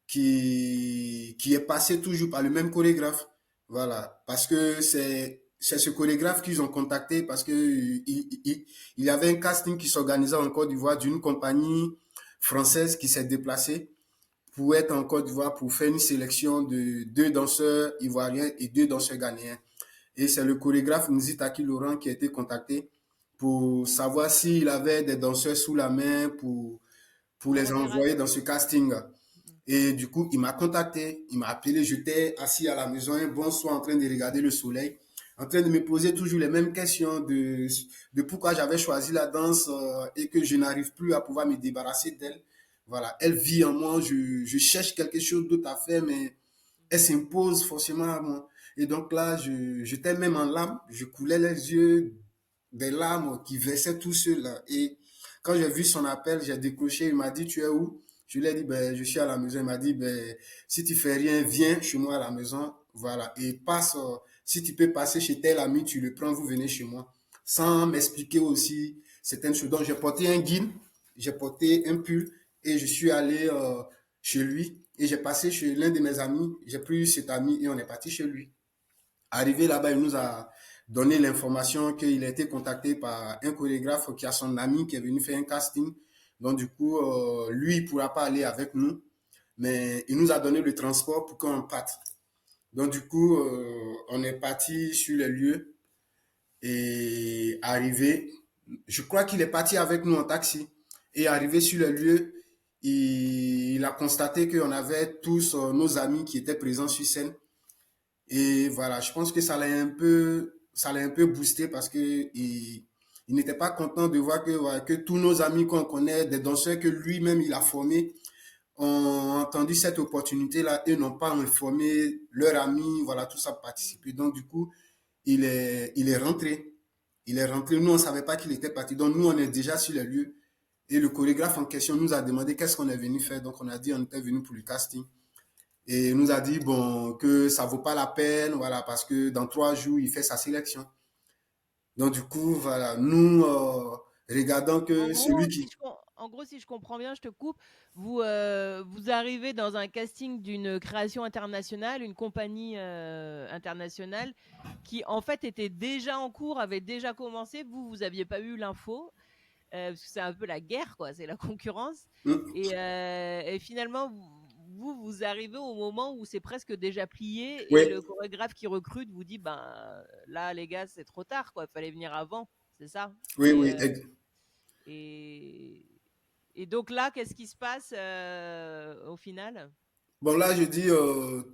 qui est passé toujours par le même chorégraphe. Voilà, parce que c'est ce chorégraphe qu'ils ont contacté parce que il y avait un casting qui s'organisait en Côte d'Ivoire d'une compagnie française qui s'est déplacée pour être en Côte d'Ivoire pour faire une sélection de 2 danseurs ivoiriens et 2 danseurs ghanéens. Et c'est le chorégraphe Nzitaki Laurent qui a été contacté pour savoir s'il avait des danseurs sous la main pour En les envoyer référence. dans ce casting. Mmh. Et du coup, il m'a contacté, il m'a appelé, j'étais assis à la maison un bon soir en train de regarder le soleil, en train de me poser toujours les mêmes questions de pourquoi j'avais choisi la danse et que je n'arrive plus à pouvoir me débarrasser d'elle. Voilà, elle vit en moi, je cherche quelque chose d'autre à faire, mais elle s'impose forcément à moi. Et donc là, j'étais même en larmes, je coulais les yeux, des larmes qui versaient tout seul. Et quand j'ai vu son appel, j'ai décroché, il m'a dit, tu es où? Je lui ai dit, ben, je suis à la maison. Il m'a dit, ben, si tu fais rien, viens chez moi à la maison. Voilà. Et passe, si tu peux passer chez tel ami, tu le prends, vous venez chez moi. Sans m'expliquer aussi certaines choses. Donc, j'ai porté un guide, j'ai porté un pull et je suis allé chez lui. Et j'ai passé chez l'un de mes amis. J'ai pris cet ami et on est parti chez lui. Arrivé là-bas, il nous a donné l'information qu'il a été contacté par un chorégraphe qui a son ami qui est venu faire un casting. Donc, du coup, lui, il ne pourra pas aller avec nous, mais il nous a donné le transport pour qu'on parte. Donc, du coup, on est parti sur les lieux et arrivé, je crois qu'il est parti avec nous en taxi. Et arrivé sur les lieux, il a constaté qu'on avait tous nos amis qui étaient présents sur scène. Et voilà, je pense que ça l'a un peu boosté parce que il n'était pas content de voir que, voilà, que tous nos amis qu'on connaît, des danseurs que lui-même il a formés, ont entendu cette opportunité-là et n'ont pas informé leurs amis, voilà, tout ça participer. Donc, du coup, il est rentré. Il est rentré. Nous, on ne savait pas qu'il était parti. Donc, nous, on est déjà sur les lieux. Et le chorégraphe en question nous a demandé qu'est-ce qu'on est venu faire. Donc, on a dit on était venu pour le casting. Et il nous a dit bon, que ça vaut pas la peine, voilà, parce que dans 3 jours, il fait sa sélection. Donc, du coup, voilà, nous, regardons En que celui gros, qui... si je comprends bien, je te coupe, vous arrivez dans un casting d'une création internationale, une compagnie, internationale qui, en fait, était déjà en cours, avait déjà commencé. Vous aviez pas eu l'info, parce que c'est un peu la guerre, quoi, c'est la concurrence. Hum, Et finalement, vous arrivez au moment où c'est presque déjà plié et oui, le chorégraphe qui recrute vous dit, ben, là, les gars, c'est trop tard, quoi, fallait venir avant, c'est ça? oui, oui. Et, et donc là, qu'est-ce qui se passe au final? Bon, là, je dis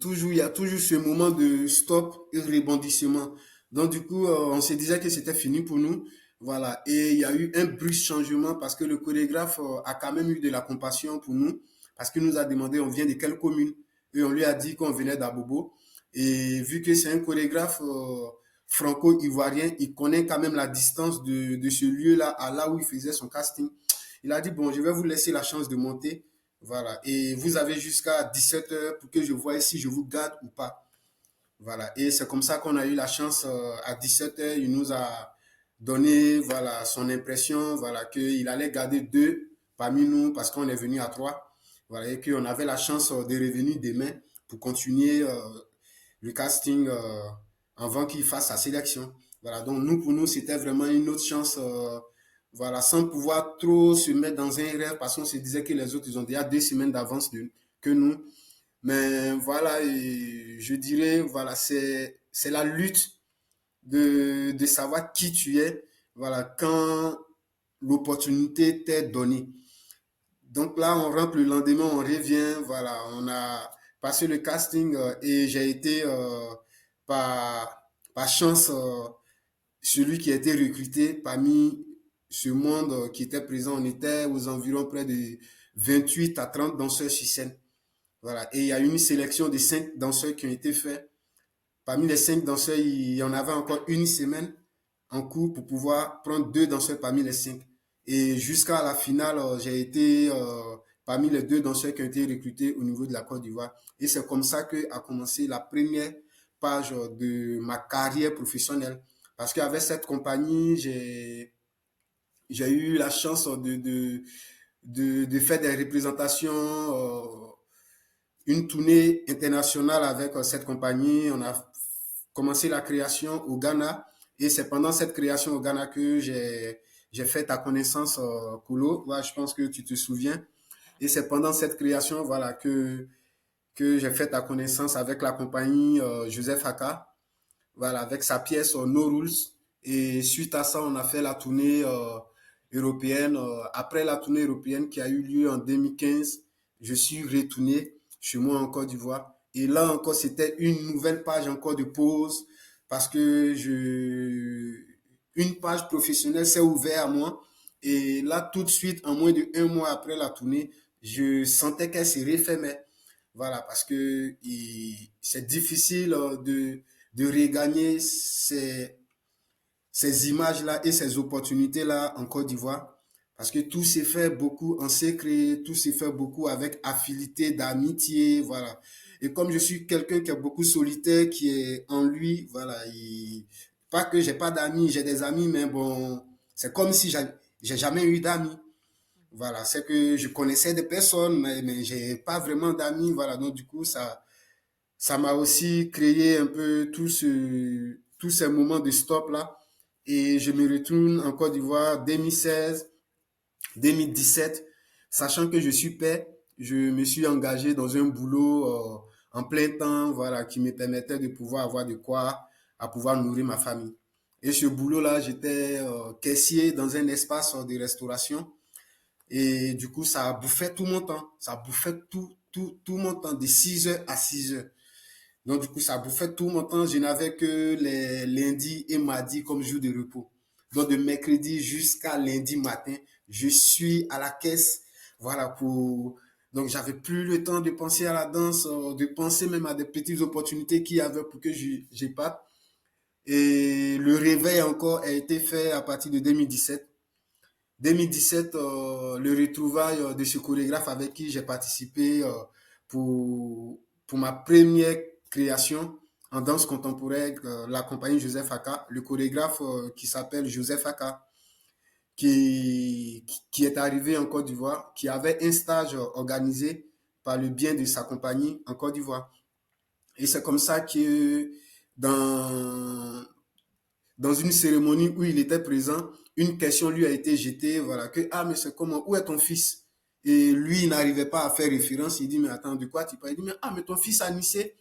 toujours, il y a toujours ce moment de stop et rebondissement. Donc, du coup, on se disait que c'était fini pour nous. Voilà. Et il y a eu un brusque changement parce que le chorégraphe a quand même eu de la compassion pour nous parce qu'il nous a demandé on vient de quelle commune. Et on lui a dit qu'on venait d'Abobo. Et vu que c'est un chorégraphe franco-ivoirien, il connaît quand même la distance de ce lieu-là à là où il faisait son casting. Il a dit, bon, je vais vous laisser la chance de monter. Voilà. Et vous avez jusqu'à 17 heures pour que je voie si je vous garde ou pas. Voilà. Et c'est comme ça qu'on a eu la chance à 17 heures. Il nous a donné voilà, son impression voilà, qu'il allait garder 2 parmi nous parce qu'on est venu à 3. Voilà, et qu'on avait la chance de revenir demain pour continuer le casting avant qu'il fasse sa sélection. Voilà, donc nous, pour nous, c'était vraiment une autre chance voilà, sans pouvoir trop se mettre dans un rêve parce qu'on se disait que les autres, ils ont déjà 2 semaines d'avance que nous. Mais voilà, et je dirais, voilà, c'est la lutte de savoir qui tu es voilà, quand l'opportunité t'est donnée. Donc là, on rentre le lendemain, on revient, voilà, on a passé le casting et j'ai été par chance celui qui a été recruté parmi ce monde qui était présent. On était aux environs près de 28 à 30 danseurs sur scène. Voilà. Et il y a eu une sélection de 5 danseurs qui ont été faits. Parmi les 5 danseurs, il y en avait encore une semaine en cours pour pouvoir prendre 2 danseurs parmi les 5. Et jusqu'à la finale, j'ai été parmi les 2 danseurs qui ont été recrutés au niveau de la Côte d'Ivoire. Et c'est comme ça que a commencé la première page de ma carrière professionnelle. Parce qu'avec cette compagnie, j'ai eu la chance de faire des représentations, une tournée internationale avec cette compagnie. On a commencé la création au Ghana et c'est pendant cette création au Ghana que j'ai fait ta connaissance, Kolo. Ouais, je pense que tu te souviens. Et c'est pendant cette création, voilà, que j'ai fait ta connaissance avec la compagnie Joseph Haka, voilà, avec sa pièce No Rules. Et suite à ça, on a fait la tournée européenne. Après la tournée européenne qui a eu lieu en 2015, je suis retourné chez moi en Côte d'Ivoire. Et là encore, c'était une nouvelle page encore de pause parce que une page professionnelle s'est ouverte à moi. Et là, tout de suite, en moins de 1 mois après la tournée, je sentais qu'elle se refermait. Voilà, parce que c'est difficile de regagner ces images-là et ces opportunités-là en Côte d'Ivoire. Parce que tout s'est fait beaucoup en secret, tout s'est fait beaucoup avec affinité, d'amitié, voilà. Et comme je suis quelqu'un qui est beaucoup solitaire, qui est en lui, voilà, pas que j'ai pas d'amis, j'ai des amis, mais bon, c'est comme si j'ai jamais eu d'amis. Voilà, c'est que je connaissais des personnes, mais j'ai pas vraiment d'amis, voilà. Donc du coup, ça m'a aussi créé un peu tous ces moments de stop là. Et je me retourne en Côte d'Ivoire 2016, 2017, sachant que je suis père, je me suis engagé dans un boulot en plein temps, voilà, qui me permettait de pouvoir avoir de quoi à pouvoir nourrir ma famille. Et ce boulot-là, j'étais caissier dans un espace de restauration. Et du coup, ça bouffait tout mon temps. Ça bouffait tout mon temps, de 6 heures à 6 heures. Donc, du coup, ça bouffait tout mon temps. Je n'avais que les lundis et mardis comme jour de repos. Donc, de mercredi jusqu'à lundi matin, je suis à la caisse. Voilà, donc, j'avais plus le temps de penser à la danse, de penser même à des petites opportunités qu'il y avait pour que j'ai pas. Et le réveil encore a été fait à partir de 2017. 2017, le retrouvaille de ce chorégraphe avec qui j'ai participé pour ma première création en danse contemporaine, la compagnie Joseph Haka, le chorégraphe qui s'appelle Joseph Haka, qui est arrivé en Côte d'Ivoire, qui avait un stage organisé par le bien de sa compagnie en Côte d'Ivoire. Et c'est comme ça que dans une cérémonie où il était présent, une question lui a été jetée, voilà, que, ah, mais c'est comment, où est ton fils? Et lui, il n'arrivait pas à faire référence. Il dit, mais attends, de quoi tu parles? Il dit, mais, ah, mais ton fils a Nice. Et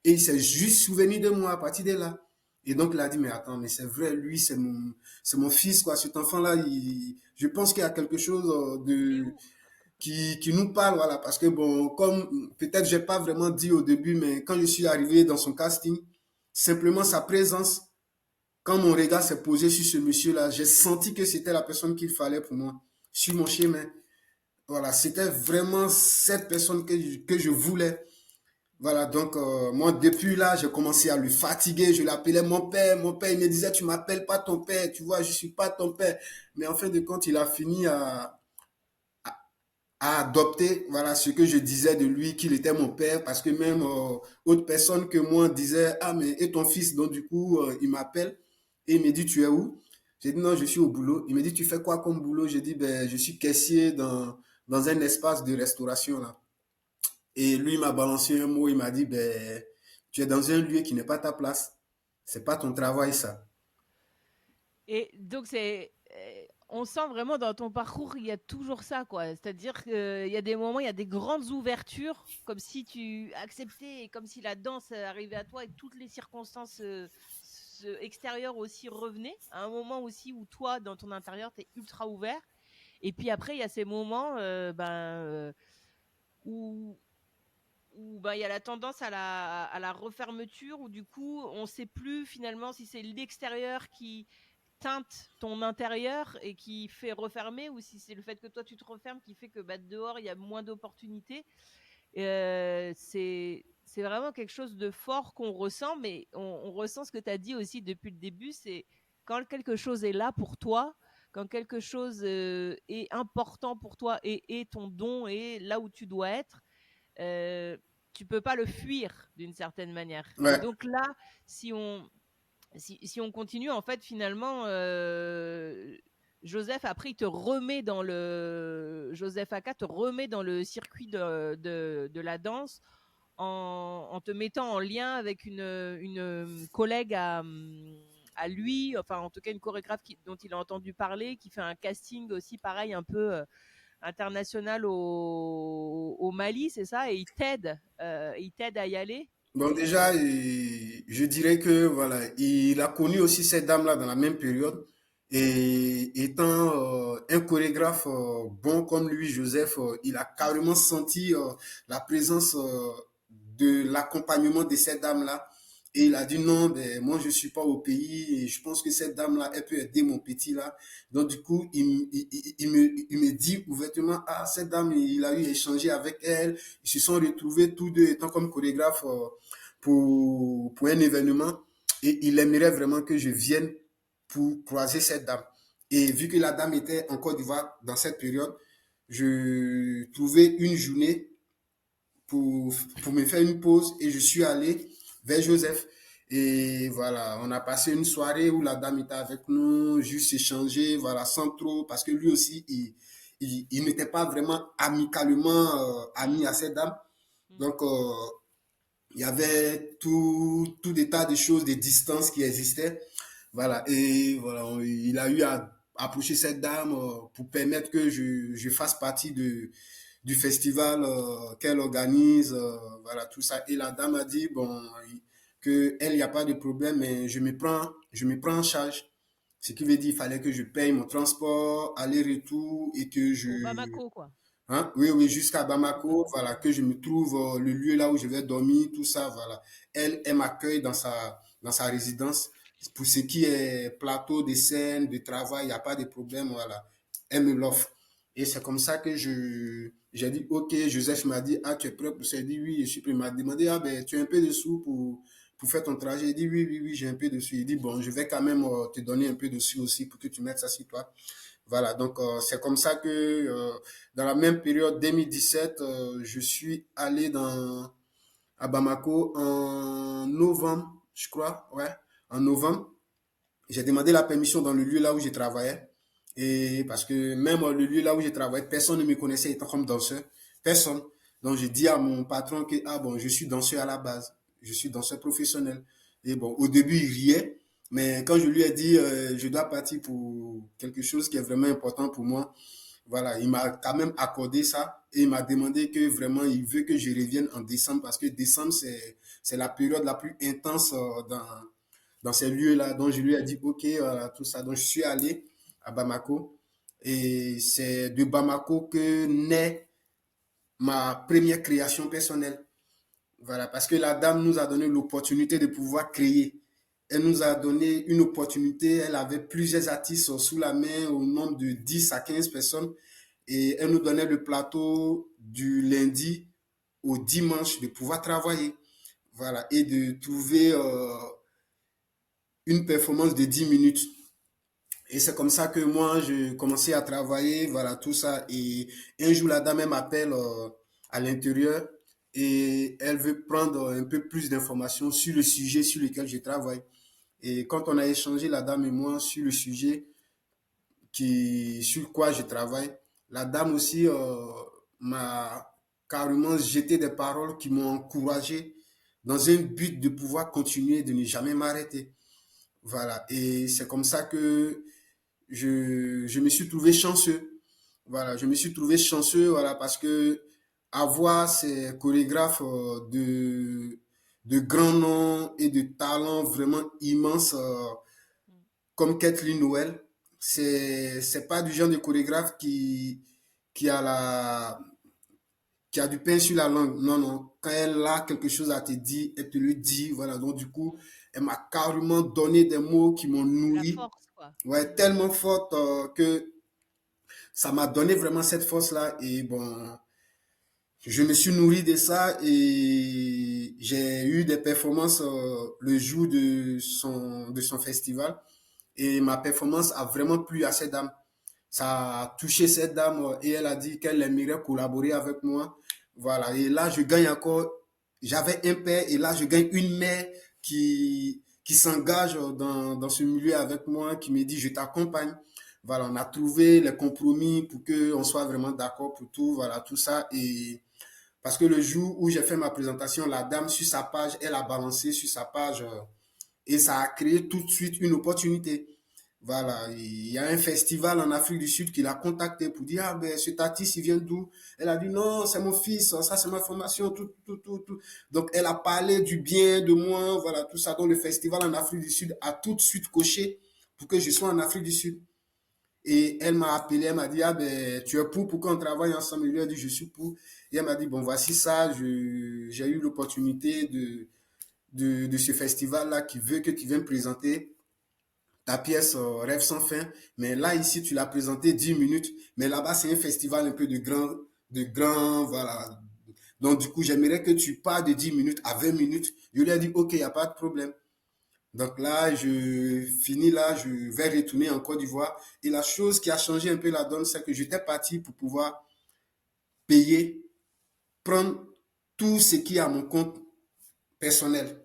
il s'est juste souvenu de moi à partir de là. Et donc, il a dit, mais attends, mais c'est vrai, lui, c'est mon fils, quoi. Cet enfant-là, je pense qu'il y a quelque chose qui nous parle, voilà. Parce que, bon, comme peut-être je n'ai pas vraiment dit au début, mais quand je suis arrivé dans son casting, simplement sa présence, quand mon regard s'est posé sur ce monsieur-là, j'ai senti que c'était la personne qu'il fallait pour moi, sur mon chemin. Voilà, c'était vraiment cette personne que je voulais. Voilà, donc moi, depuis là, j'ai commencé à le fatiguer. Je l'appelais mon père. Mon père, il me disait, tu m'appelles pas ton père, tu vois, je suis pas ton père. Mais en fin de compte, il a fini à adopter, voilà, ce que je disais de lui, qu'il était mon père, parce que même autre personne que moi disait, ah, mais et ton fils? Donc du coup, il m'appelle et il me dit, tu es où? J'ai dit, non, je suis au boulot. Il me dit, tu fais quoi comme boulot? J'ai dit, ben, je suis caissier dans un espace de restauration, là. Et lui, il m'a balancé un mot, il m'a dit, ben, tu es dans un lieu qui n'est pas ta place. C'est pas ton travail, ça. Et donc, on sent vraiment dans ton parcours, il y a toujours ça, quoi. C'est-à-dire qu'il y a des moments, il y a des grandes ouvertures, comme si tu acceptais, et comme si la danse arrivait à toi et toutes les circonstances extérieur aussi revenait, à un moment aussi où toi, dans ton intérieur, tu es ultra ouvert. Et puis après, il y a ces moments où ben, il y a la tendance à la refermeture, où du coup, on ne sait plus finalement si c'est l'extérieur qui teinte ton intérieur et qui fait refermer, ou si c'est le fait que toi tu te refermes qui fait que dehors il y a moins d'opportunités. C'est vraiment quelque chose de fort qu'on ressent, mais on ressent ce que tu as dit aussi depuis le début, c'est quand quelque chose est là pour toi, quand quelque chose est important pour toi et ton don est là où tu dois être, euh, tu peux pas le fuir d'une certaine manière. Et Ouais. donc là, si on, si on continue, en fait, finalement, Joseph, après, il te remet dans le. Joseph Aka te remet dans le circuit de la danse en te mettant en lien avec une collègue à lui, enfin, en tout cas, une chorégraphe dont il a entendu parler, qui fait un casting aussi, pareil, un peu international au Mali, c'est ça, et il t'aide à y aller. Bon, déjà, je dirais que voilà, il a connu aussi cette dame-là dans la même période. Et étant un chorégraphe bon comme lui, Joseph, il a carrément senti la présence de l'accompagnement de cette dame-là. Et il a dit non, ben, moi je suis pas au pays et je pense que cette dame-là, elle peut aider mon petit là. Donc du coup, il me dit ouvertement, ah, cette dame, il a eu échangé avec elle. Ils se sont retrouvés tous deux étant comme chorégraphes pour un événement et il aimerait vraiment que je vienne pour croiser cette dame. Et vu que la dame était en Côte d'Ivoire dans cette période, je trouvais une journée pour me faire une pause et je suis allé vers Joseph. Et voilà, on a passé une soirée où la dame était avec nous, juste échanger, voilà, sans trop, parce que lui aussi, il n'était pas vraiment amicalement ami à cette dame. Donc, il y avait tout des tas de choses, des distances qui existaient. Voilà, et voilà, il a eu à approcher cette dame pour permettre que je fasse partie du festival qu'elle organise, voilà, tout ça. Et la dame a dit, bon, que elle, il n'y a pas de problème, mais je me prends en charge. Ce qui veut dire qu'il fallait que je paye mon transport, aller-retour, et que Au je, Bamako, quoi. hein, oui, oui, jusqu'à Au Bamako, Bamako. voilà, que je me trouve le lieu là où je vais dormir, tout ça, voilà. Elle m'accueille dans sa résidence. Pour ce qui est plateau de scène, de travail, il n'y a pas de problème, voilà. Elle me l'offre. Et c'est comme ça que j'ai dit, OK, Joseph m'a dit, ah, tu es prêt pour ça? J'ai dit, oui, je suis prêt. Il m'a demandé, ah, ben, tu as un peu de sous pour faire ton trajet? J'ai dit, oui, oui, oui, j'ai un peu de sous. Il dit, bon, je vais quand même te donner un peu de sous aussi pour que tu mettes ça sur toi. Voilà, donc c'est comme ça que dans la même période 2017, je suis allé à Bamako en novembre, je crois, ouais, en novembre. J'ai demandé la permission dans le lieu là où je travaillais. Et parce que même le lieu là où je travaillais, personne ne me connaissait étant comme danseur. Personne. Donc j'ai dit à mon patron que, ah bon, je suis danseur à la base. Je suis danseur professionnel. Et bon, au début, il riait. Mais quand je lui ai dit, je dois partir pour quelque chose qui est vraiment important pour moi, voilà, il m'a quand même accordé ça et il m'a demandé que vraiment il veut que je revienne en décembre parce que décembre, c'est la période la plus intense dans ces lieux-là. Donc, je lui ai dit, OK, voilà, tout ça. Donc, je suis allé à Bamako et c'est de Bamako que naît ma première création personnelle. Voilà, parce que la dame nous a donné l'opportunité de pouvoir créer. Elle nous a donné une opportunité. Elle avait plusieurs artistes sous la main au nombre de 10 à 15 personnes. Et elle nous donnait le plateau du lundi au dimanche de pouvoir travailler. Voilà, et de trouver une performance de 10 minutes. Et c'est comme ça que moi, je commençais à travailler, voilà, tout ça. Et un jour, la dame, elle m'appelle à l'intérieur et elle veut prendre un peu plus d'informations sur le sujet sur lequel je travaille. Et quand on a échangé, la dame et moi, sur le sujet sur quoi je travaille, la dame aussi m'a carrément jeté des paroles qui m'ont encouragé dans un but de pouvoir continuer, de ne jamais m'arrêter. Voilà. Et c'est comme ça que je me suis trouvé chanceux. Voilà, je me suis trouvé chanceux, voilà, parce que avoir ces chorégraphes de grands noms et de talents vraiment immenses comme Kathleen Noël. C'est pas du genre de chorégraphe qui a la, qui a du pain sur la langue. Non, non. Quand elle a quelque chose à te dire, elle te le dit. Voilà. Donc, du coup, elle m'a carrément donné des mots qui m'ont De la nourri. force, quoi. Ouais, tellement forte que ça m'a donné vraiment cette force-là. Et bon, je me suis nourri de ça et j'ai eu des performances le jour de son festival. Et ma performance a vraiment plu à cette dame. Ça a touché cette dame et elle a dit qu'elle aimerait collaborer avec moi. Voilà. Et là, je gagne encore. J'avais un père et là, je gagne une mère qui s'engage dans ce milieu avec moi, qui me dit, je t'accompagne. Voilà, on a trouvé les compromis pour qu'on soit vraiment d'accord pour tout. Voilà, tout ça. Et parce que le jour où j'ai fait ma présentation, la dame, sur sa page, elle a balancé sur sa page et ça a créé tout de suite une opportunité. Voilà, il y a un festival en Afrique du Sud qui l'a contacté pour dire, ah ben, cet artiste, il vient d'où? Elle a dit, non, c'est mon fils, ça c'est ma formation, tout. Donc, elle a parlé du bien de moi, voilà, tout ça. Donc, le festival en Afrique du Sud a tout de suite coché pour que je sois en Afrique du Sud. Et elle m'a appelé, elle m'a dit, ah ben, tu es pour qu'on travaille ensemble? Je lui ai dit, je suis pour. Et elle m'a dit, bon, voici ça, j'ai eu l'opportunité de ce festival-là qui veut que tu viennes présenter ta pièce Rêve sans fin. Mais là, ici, tu l'as présenté 10 minutes. Mais là-bas, c'est un festival un peu de grand, voilà. Donc, du coup, j'aimerais que tu parles de 10 minutes à 20 minutes. Je lui ai dit, OK, il n'y a pas de problème. Donc là, je finis là, je vais retourner en Côte d'Ivoire. Et la chose qui a changé un peu la donne, c'est que j'étais parti pour pouvoir payer, prendre tout ce qui est à mon compte personnel.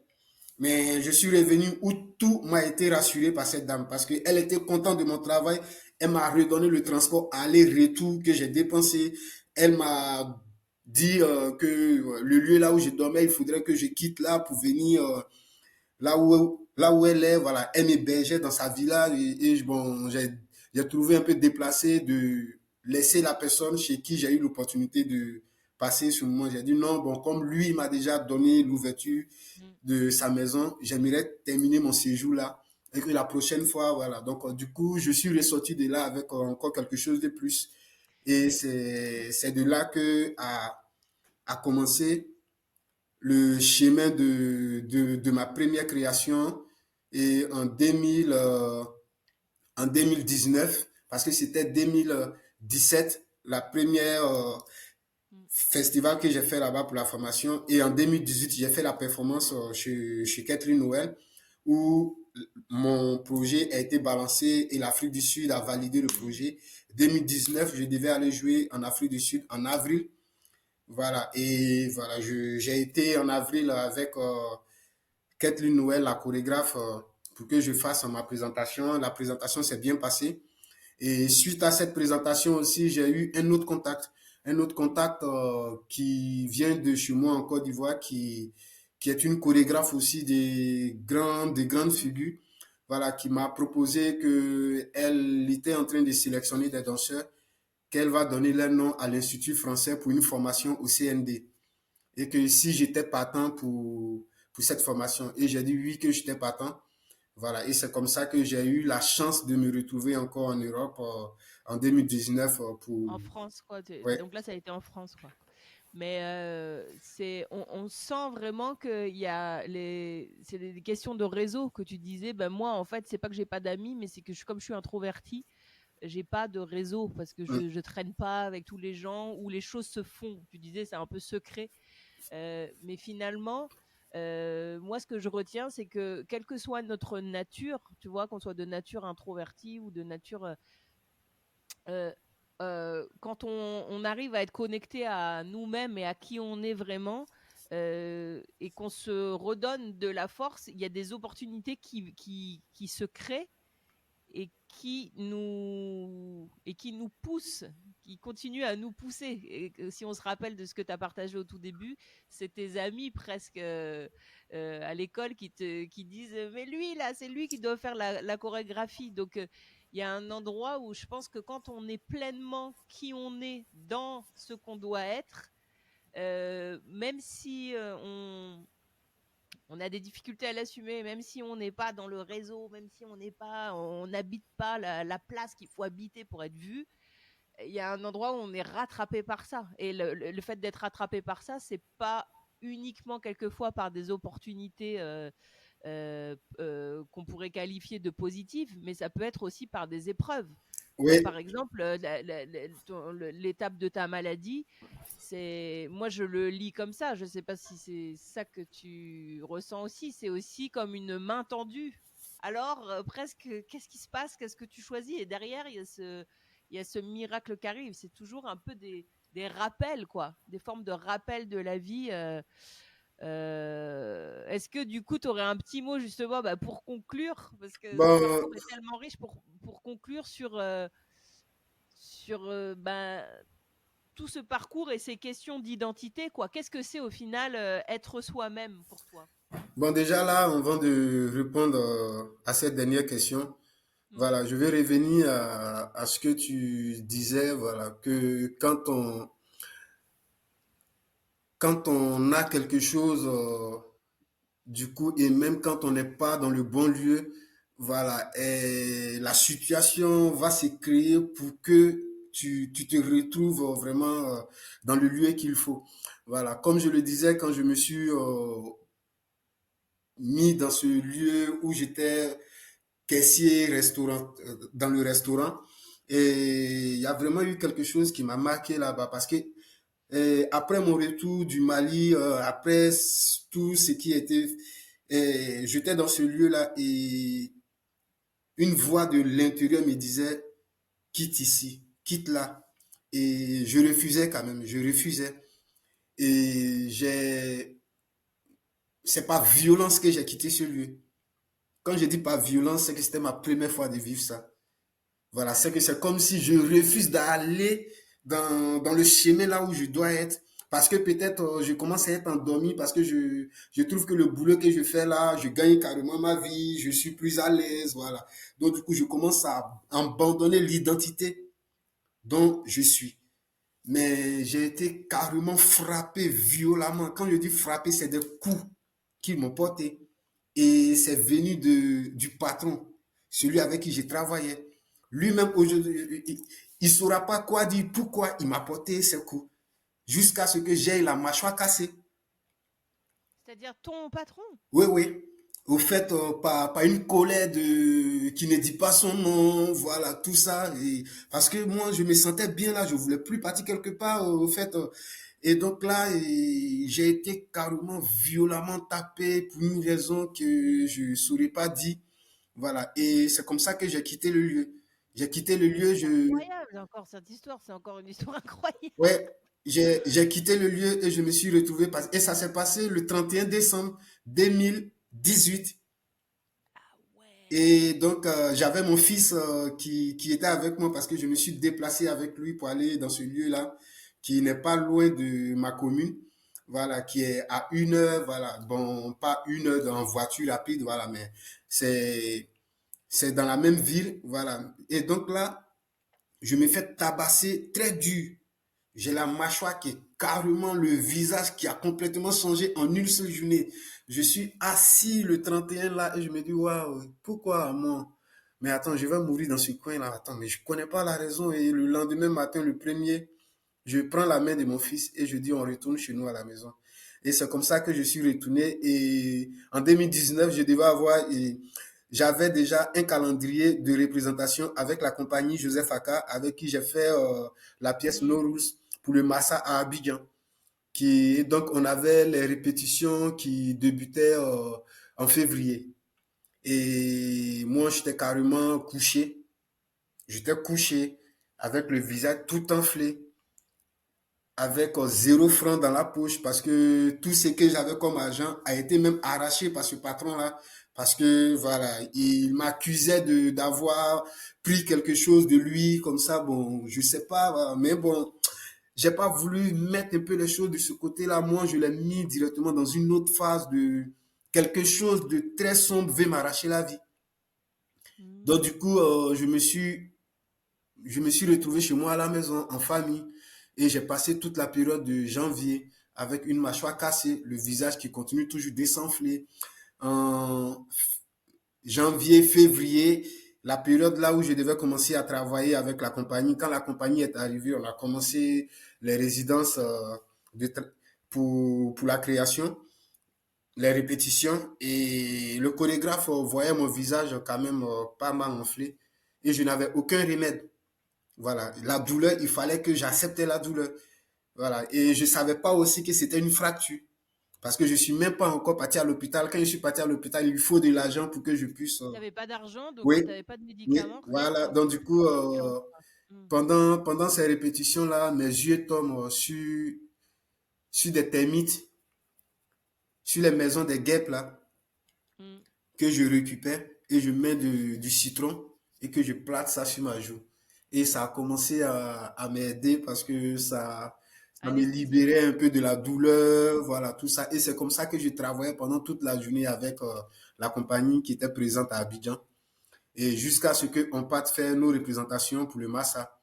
Mais je suis revenu où tout m'a été rassuré par cette dame parce qu'elle était contente de mon travail. Elle m'a redonné le transport aller-retour que j'ai dépensé. Elle m'a dit que le lieu là où je dormais, il faudrait que je quitte là pour venir là où elle est. Voilà, elle m'hébergeait dans sa villa et bon, j'ai trouvé un peu déplacé de laisser la personne chez qui j'ai eu l'opportunité de passer ce moment. J'ai dit non, bon, comme lui m'a déjà donné l'ouverture de sa maison, j'aimerais terminer mon séjour là et que la prochaine fois, voilà. Donc, du coup, je suis ressorti de là avec encore quelque chose de plus. Et Mais c'est de là que a commencé le chemin de ma première création et en 2019, parce que c'était 2017, la première festival que j'ai fait là-bas pour la formation. Et en 2018, j'ai fait la performance chez Kathleen Noël, où mon projet a été balancé et l'Afrique du Sud a validé le projet. 2019, je devais aller jouer en Afrique du Sud en avril. Voilà, et voilà, j'ai été en avril avec Kathleen Noël, la chorégraphe, pour que je fasse ma présentation. La présentation s'est bien passée. Et suite à cette présentation aussi, j'ai eu un autre contact qui vient de chez moi en Côte d'Ivoire, qui est une chorégraphe aussi des grandes figures, voilà, qui m'a proposé qu'elle était en train de sélectionner des danseurs, qu'elle va donner leur nom à l'Institut français pour une formation au CND. Et que si j'étais partant pour cette formation. Et j'ai dit oui que j'étais partant. Voilà, et c'est comme ça que j'ai eu la chance de me retrouver encore en Europe en 2019 en France, quoi. Ouais. Donc là, ça a été en France, quoi. Mais on sent vraiment que c'est des questions de réseau que tu disais. Ben moi, en fait, c'est pas que j'ai pas d'amis, mais c'est que comme je suis introvertie, j'ai pas de réseau parce que je traîne pas avec tous les gens où les choses se font. Tu disais, c'est un peu secret. Mais finalement, moi, ce que je retiens, c'est que quelle que soit notre nature, tu vois, qu'on soit de nature introvertie ou de nature euh, quand on arrive à être connecté à nous-mêmes et à qui on est vraiment, et qu'on se redonne de la force, il y a des opportunités qui se créent et qui nous poussent, qui continuent à nous pousser. Et si on se rappelle de ce que tu as partagé au tout début, c'est tes amis presque à l'école qui disent mais lui là, c'est lui qui doit faire la chorégraphie. Donc il y a un endroit où je pense que quand on est pleinement qui on est dans ce qu'on doit être, même si on a des difficultés à l'assumer, même si on n'est pas dans le réseau, même si on n'habite pas la place qu'il faut habiter pour être vu. Il y a un endroit où on est rattrapé par ça. Et le fait d'être rattrapé par ça, c'est pas uniquement quelquefois par des opportunités qu'on pourrait qualifier de positives, mais ça peut être aussi par des épreuves. Oui, Par exemple, l'étape de ta maladie, moi je le lis comme ça. Je ne sais pas si c'est ça que tu ressens aussi. C'est aussi comme une main tendue. Alors presque, qu'est-ce qui se passe? Qu'est-ce que tu choisis? Et derrière, il y a ce miracle qui arrive. C'est toujours un peu des rappels, quoi, des formes de rappels de la vie. Est-ce que du coup, tu aurais un petit mot justement pour conclure, parce que ce bon, parcours est tellement riche, pour conclure sur tout ce parcours et ces questions d'identité, quoi. Qu'est-ce que c'est au final être soi-même pour toi? bon, déjà là, avant de répondre à cette dernière question, Mm. voilà, je vais revenir à ce que tu disais, voilà, que quand on a quelque chose, du coup, et même quand on n'est pas dans le bon lieu, voilà, et la situation va se créer pour que tu te retrouves vraiment dans le lieu qu'il faut. Voilà, comme je le disais, quand je me suis mis dans ce lieu où j'étais caissier restaurant, dans le restaurant, et il y a vraiment eu quelque chose qui m'a marqué là-bas parce que après mon retour du Mali, après tout ce qui était, j'étais dans ce lieu-là et une voix de l'intérieur me disait, quitte ici, quitte là. Et je refusais quand même, je refusais. Et c'est pas violence que j'ai quitté ce lieu. Quand je dis pas violence, c'est que c'était ma première fois de vivre ça. Voilà, c'est que c'est comme si je refuse d'aller dans le chemin là où je dois être. Parce que peut-être je commence à être endormi, parce que je trouve que le boulot que je fais là, je gagne carrément ma vie, je suis plus à l'aise, voilà. Donc du coup, je commence à abandonner l'identité dont je suis. Mais j'ai été carrément frappé violemment. Quand je dis frappé, c'est des coups qui m'ont porté. Et c'est venu du patron, celui avec qui je travaillais. Lui-même, aujourd'hui, il ne saura pas quoi dire, pourquoi il m'a porté ces coups. Jusqu'à ce que j'aie la mâchoire cassée. C'est-à-dire ton patron? Oui, oui. Au fait, par une colère qui ne dit pas son nom, voilà, tout ça. Parce que moi, je me sentais bien là, je voulais plus partir quelque part, au fait. Et donc là, j'ai été carrément violemment tapé pour une raison que je ne saurais pas dire. Voilà. Et c'est comme ça que j'ai quitté le lieu. J'ai quitté le lieu, C'est incroyable encore cette histoire, c'est encore une histoire incroyable. ouais, j'ai quitté le lieu et je me suis retrouvé, et ça s'est passé le 31 décembre 2018. Ah ouais. Et donc, j'avais mon fils qui était avec moi parce que je me suis déplacé avec lui pour aller dans ce lieu-là, qui n'est pas loin de ma commune, voilà, qui est à 1 heure, voilà, bon, pas 1 heure en voiture rapide, voilà, mais c'est, c'est dans la même ville, voilà. Et donc là, je me fais tabasser très dur. J'ai la mâchoire qui est carrément, le visage qui a complètement changé en une seule journée. Je suis assis le 31 là et je me dis, waouh, pourquoi moi? Mais attends, je vais mourir dans ce coin là. Attends, mais je ne connais pas la raison. Et le lendemain matin, le premier, je prends la main de mon fils et je dis, on retourne chez nous à la maison. Et c'est comme ça que je suis retourné. Et en 2019, je devais avoir, j'avais déjà un calendrier de représentation avec la compagnie Joseph Aka, avec qui j'ai fait la pièce No Mm. Rules pour le Massa à Abidjan. Donc, on avait les répétitions qui débutaient en février. Et moi, j'étais carrément couché. J'étais couché avec le visage tout enflé, avec 0 franc dans la poche parce que tout ce que j'avais comme argent a été même arraché par ce patron-là parce que voilà, il m'accusait d'avoir pris quelque chose de lui comme ça. Bon, je sais pas, voilà, mais bon, j'ai pas voulu mettre un peu les choses de ce côté-là. Moi, je l'ai mis directement dans une autre phase de quelque chose de très sombre veut m'arracher la vie. Donc Mm. du coup, je me suis retrouvé chez moi à la maison, en famille, et j'ai passé toute la période de janvier, avec une mâchoire cassée, le visage qui continue toujours d'essonfler. En janvier, février, la période là où je devais commencer à travailler avec la compagnie, quand la compagnie est arrivée, on a commencé les résidences pour la création, les répétitions, et le chorégraphe voyait mon visage quand même pas mal enflé et je n'avais aucun remède. Voilà, la douleur, il fallait que j'acceptais la douleur. Voilà, et je savais pas aussi que c'était une fracture. Parce que je suis même pas encore parti à l'hôpital. Quand je suis parti à l'hôpital, il faut de l'argent pour que je puisse. Tu n'avais pas d'argent, donc tu Oui, n'avais pas de oui, médicaments, rien. voilà. Donc Donc du coup, urgence, quoi. pendant ces répétitions-là, mes yeux tombent sur des termites, sur les maisons des guêpes là, Mm. que je récupère et je mets du citron et que je plate ça sur ma joue. Et ça a commencé à m'aider parce que ça me Anesthésie. libérait un peu de la douleur, voilà, tout ça. Et c'est comme ça que je travaillais pendant toute la journée avec la compagnie qui était présente à Abidjan. Et jusqu'à ce qu'on parte faire nos représentations pour le Massa.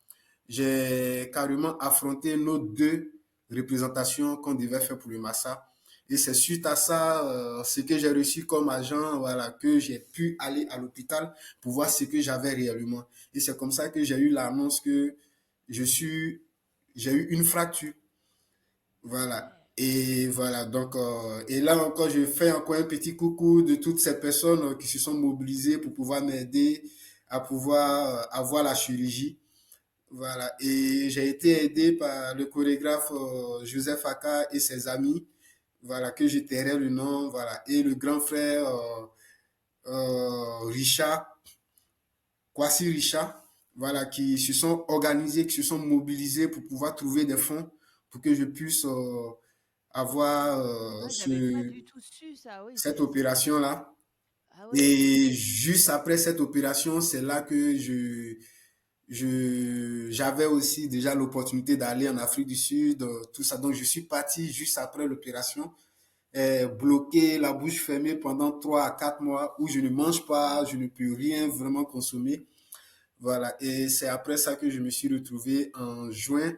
J'ai carrément affronté nos deux représentations qu'on devait faire pour le Massa. Et c'est suite à ça, ce que j'ai reçu comme agent, voilà, que j'ai pu aller à l'hôpital pour voir ce que j'avais réellement. Et c'est comme ça que j'ai eu l'annonce que je suis, j'ai eu une fracture. Voilà. Et voilà, donc, et là encore, je fais encore un petit coucou de toutes ces personnes qui se sont mobilisées pour pouvoir m'aider à pouvoir avoir la chirurgie. Voilà, et j'ai été aidé par le chorégraphe Joseph Aka et ses amis, voilà, que je tairai le nom, voilà, et le grand frère Richard, Kwasi Richard, voilà, qui se sont organisés, qui se sont mobilisés pour pouvoir trouver des fonds pour que je puisse avoir Ouais, j'avais pas du tout su ça. Oui, cette c'est... opération-là. Ah ouais, Et ok. juste après cette opération, c'est là que j'avais aussi déjà l'opportunité d'aller en Afrique du Sud, tout ça. Donc, je suis parti juste après l'opération, bloqué, la bouche fermée pendant 3 à 4 mois où je ne mange pas, je ne peux rien vraiment consommer. Voilà. Et c'est après ça que je me suis retrouvé en juin,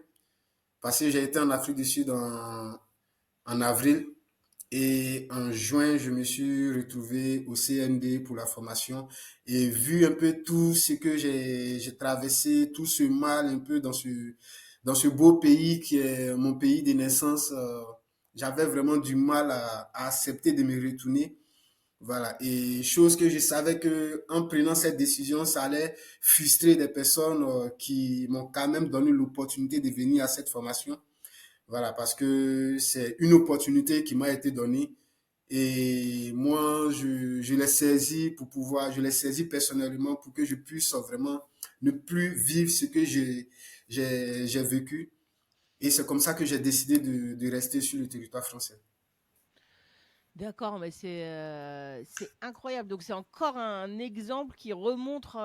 parce que j'ai été en Afrique du Sud en avril. Et en juin, je me suis retrouvé au CND pour la formation et vu un peu tout ce que j'ai traversé, tout ce mal un peu dans ce beau pays qui est mon pays de naissance, j'avais vraiment du mal à accepter de me retourner. Voilà. Et chose que je savais que en prenant cette décision, ça allait frustrer des personnes qui m'ont quand même donné l'opportunité de venir à cette formation. Voilà, parce que c'est une opportunité qui m'a été donnée et moi, je l'ai saisi pour pouvoir, je l'ai saisi personnellement pour que je puisse vraiment ne plus vivre ce que j'ai vécu. Et c'est comme ça que j'ai décidé de rester sur le territoire français. D'accord, mais c'est incroyable. Donc c'est encore un exemple qui remontre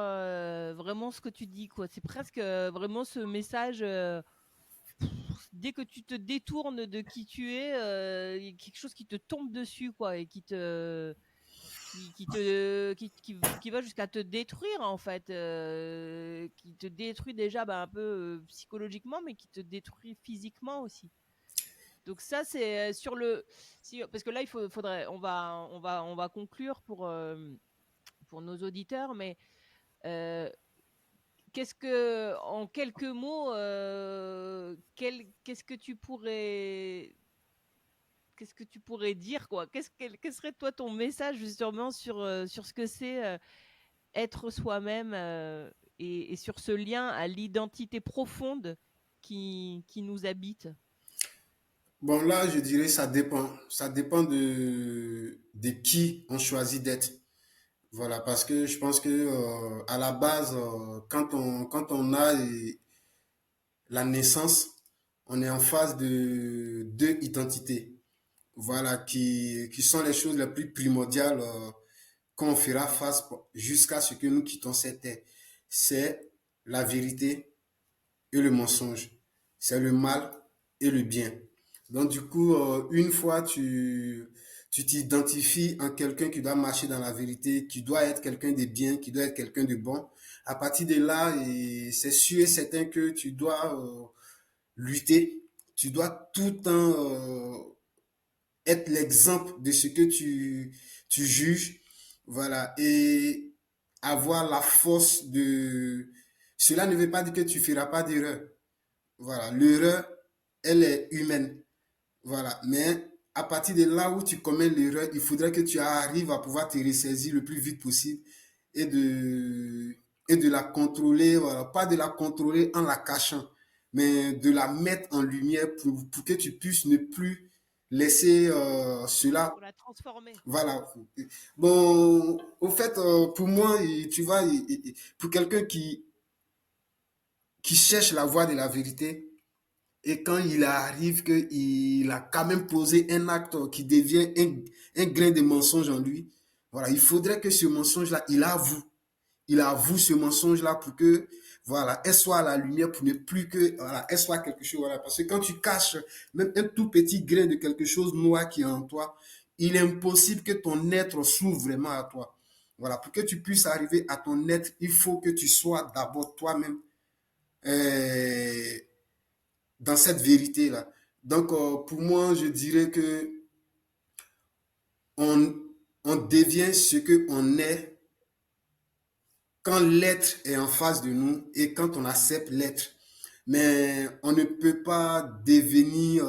vraiment ce que tu dis, quoi. C'est presque vraiment ce message. Dès que tu te détournes de qui tu es, il y a quelque chose qui te tombe dessus, quoi, et qui va jusqu'à te détruire, en fait, qui te détruit déjà, bah, un peu psychologiquement, mais qui te détruit physiquement aussi. Donc ça, c'est sur le, parce que là, faudrait, on va conclure pour nos auditeurs, mais euh, qu'est-ce que, en quelques mots, qu'est-ce que tu pourrais dire, quoi? Quel serait toi ton message justement sur ce que c'est être soi-même et sur ce lien à l'identité profonde qui nous habite? Bon, là, je dirais ça dépend. Ça dépend de qui on choisit d'être. Voilà, parce que je pense que à la base, quand on a la naissance, on est en phase de deux identités. Voilà, qui sont les choses les plus primordiales qu'on fera face jusqu'à ce que nous quittons cette terre. C'est la vérité et le mensonge. C'est le mal et le bien. Donc, du coup, une fois tu t'identifies en quelqu'un qui doit marcher dans la vérité, qui doit être quelqu'un de bien, qui doit être quelqu'un de bon, à partir de là, c'est sûr et certain que tu dois lutter tu dois tout le temps être l'exemple de ce que tu juges, voilà, et avoir la force de... Cela ne veut pas dire que tu ne feras pas d'erreur. Voilà, l'erreur, elle est humaine. Voilà, mais à partir de là où tu commets l'erreur, il faudrait que tu arrives à pouvoir te ressaisir le plus vite possible et de, et de la contrôler, voilà. Pas de la contrôler en la cachant, mais de la mettre en lumière pour que tu puisses ne plus laisser cela. Pour la transformer. Voilà. Bon, au fait, pour moi, tu vois, pour quelqu'un qui cherche la voie de la vérité, et quand il arrive qu'il a quand même posé un acte qui devient un grain de mensonge en lui, voilà, il faudrait que ce mensonge-là, il avoue ce mensonge-là pour que, voilà, elle soit à la lumière pour ne plus que, voilà, elle soit quelque chose, voilà. Parce que quand tu caches même un tout petit grain de quelque chose noir qui est en toi, il est impossible que ton être s'ouvre vraiment à toi. Voilà, pour que tu puisses arriver à ton être, il faut que tu sois d'abord toi-même euh, dans cette vérité-là. Donc, pour moi, je dirais que on, on devient ce que on est quand l'être est en face de nous et quand on accepte l'être. Mais on ne peut pas devenir,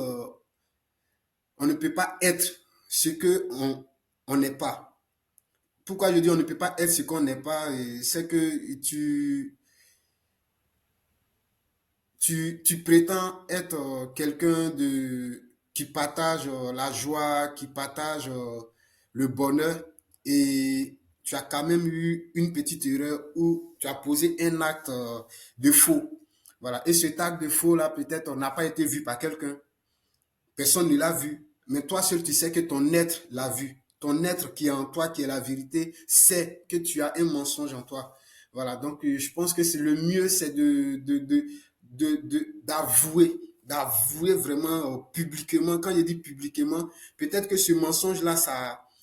on ne peut pas être ce que on n'est pas. Pourquoi je dis on ne peut pas être ce qu'on n'est pas? C'est que tu prétends être quelqu'un qui partage la joie, qui partage le bonheur, et tu as quand même eu une petite erreur où tu as posé un acte de faux. Voilà. Et cet acte de faux là, peut-être, n'a pas été vu par quelqu'un. Personne ne l'a vu. Mais toi seul, tu sais que ton être l'a vu. Ton être qui est en toi, qui est la vérité, sait que tu as un mensonge en toi. Voilà. Donc, je pense que c'est le mieux, c'est d'avouer vraiment publiquement. Quand je dis publiquement, peut-être que ce mensonge-là,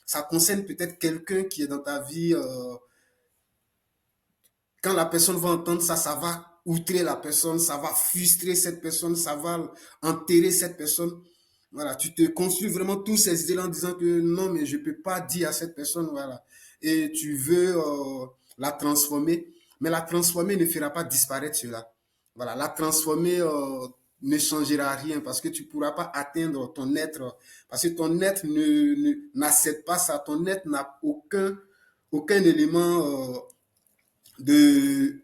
ça concerne peut-être quelqu'un qui est dans ta vie. Quand la personne va entendre ça, ça va outrer la personne, ça va frustrer cette personne, ça va enterrer cette personne. Voilà, tu te construis vraiment tous ces idées en disant que non, mais je ne peux pas dire à cette personne, voilà. Et tu veux la transformer, mais la transformer ne fera pas disparaître cela. Voilà, la transformer ne changera rien parce que tu ne pourras pas atteindre ton être, parce que ton être n'accepte pas ça, ton être n'a aucun élément du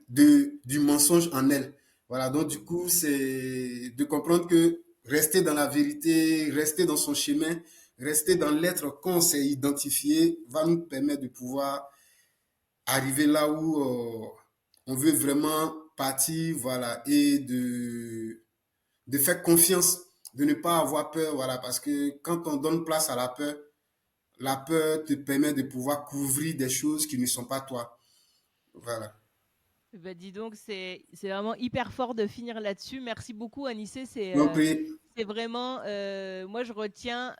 mensonge en elle. Voilà, donc du coup, c'est de comprendre que rester dans la vérité, rester dans son chemin, rester dans l'être qu'on s'est identifié va nous permettre de pouvoir arriver là où on veut vraiment partir, voilà, et de faire confiance, de ne pas avoir peur, voilà, parce que quand on donne place à la peur te permet de pouvoir couvrir des choses qui ne sont pas toi. Voilà. Bah, dis donc, c'est vraiment hyper fort de finir là-dessus. Merci beaucoup, Anissé. Donc, C'est vraiment, moi, je retiens,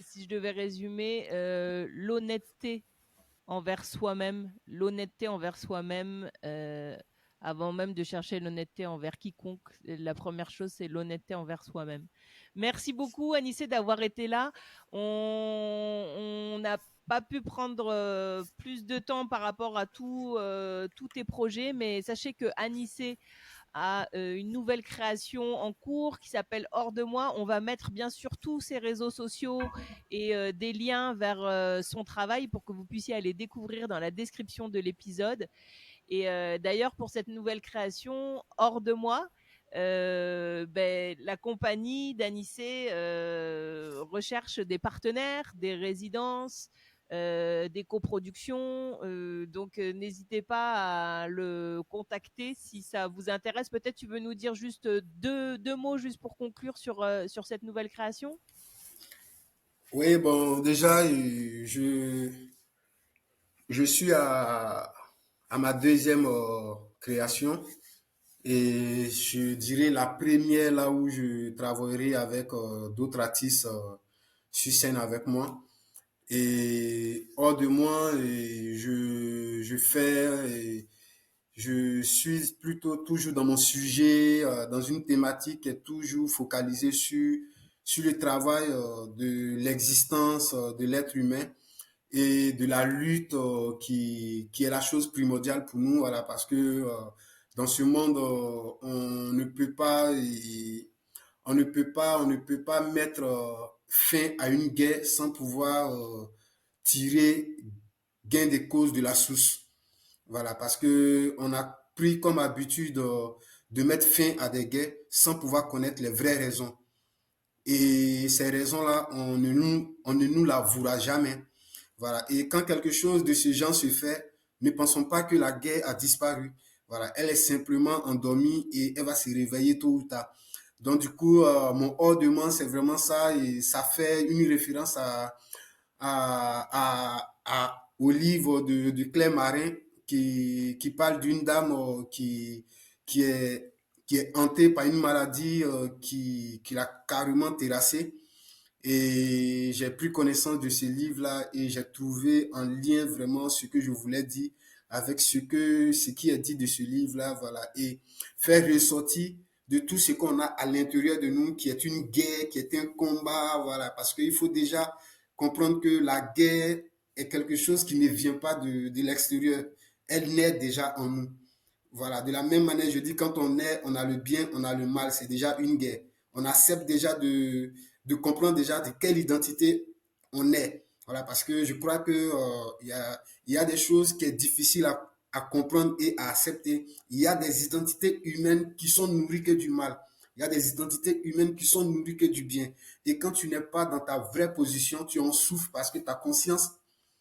si je devais résumer, l'honnêteté envers soi-même, avant même de chercher l'honnêteté envers quiconque. La première chose, c'est l'honnêteté envers soi-même. Merci beaucoup, Anissé, d'avoir été là. On n'a pas pu prendre plus de temps par rapport à tous tes projets, mais sachez que Anissé a une nouvelle création en cours qui s'appelle Hors de moi. On va mettre bien sûr tous ses réseaux sociaux et des liens vers son travail pour que vous puissiez aller découvrir dans la description de l'épisode. Et d'ailleurs, pour cette nouvelle création, Hors de moi, la compagnie d'Anissé recherche des partenaires, des résidences, des coproductions. Donc, n'hésitez pas à le contacter si ça vous intéresse. Peut-être tu veux nous dire juste deux mots juste pour conclure sur cette nouvelle création. Oui, bon, déjà, je suis à ma deuxième création, et je dirais la première là où je travaillerai avec d'autres artistes sur scène avec moi. Et hors de moi, je fais Je suis plutôt toujours dans mon sujet, dans une thématique qui est toujours focalisée sur le travail de l'existence de l'être humain et de la lutte qui est la chose primordiale pour nous, voilà, parce que dans ce monde, on ne peut pas, on ne peut pas mettre fin à une guerre sans pouvoir tirer gain des causes de la source. Voilà, parce que on a pris comme habitude de mettre fin à des guerres sans pouvoir connaître les vraies raisons. Et ces raisons-là, on ne nous l'avouera jamais. Voilà. Et quand quelque chose de ce genre se fait, ne pensons pas que la guerre a disparu. Voilà. Elle est simplement endormie et elle va se réveiller tôt ou tard. Donc, du coup, mon hors de moi, c'est vraiment ça. Et ça fait une référence au livre de Claire Marin qui parle d'une dame qui est, qui est hantée par une maladie qui l'a carrément terrassée. Et j'ai pris connaissance de ce livre-là et j'ai trouvé en lien vraiment ce que je voulais dire avec ce qui est dit de ce livre-là, voilà. Et faire ressortir de tout ce qu'on a à l'intérieur de nous, qui est une guerre, qui est un combat, voilà. Parce qu'il faut déjà comprendre que la guerre est quelque chose qui ne vient pas de l'extérieur. Elle naît déjà en nous. Voilà, de la même manière, je dis, quand on est, on a le bien, on a le mal, c'est déjà une guerre. On accepte déjà de comprendre déjà de quelle identité on est. Voilà, parce que je crois que il y a des choses qui sont difficiles à comprendre et à accepter. Il y a des identités humaines qui sont nourries que du mal. Il y a des identités humaines qui sont nourries que du bien. Et quand tu n'es pas dans ta vraie position, tu en souffres parce que ta conscience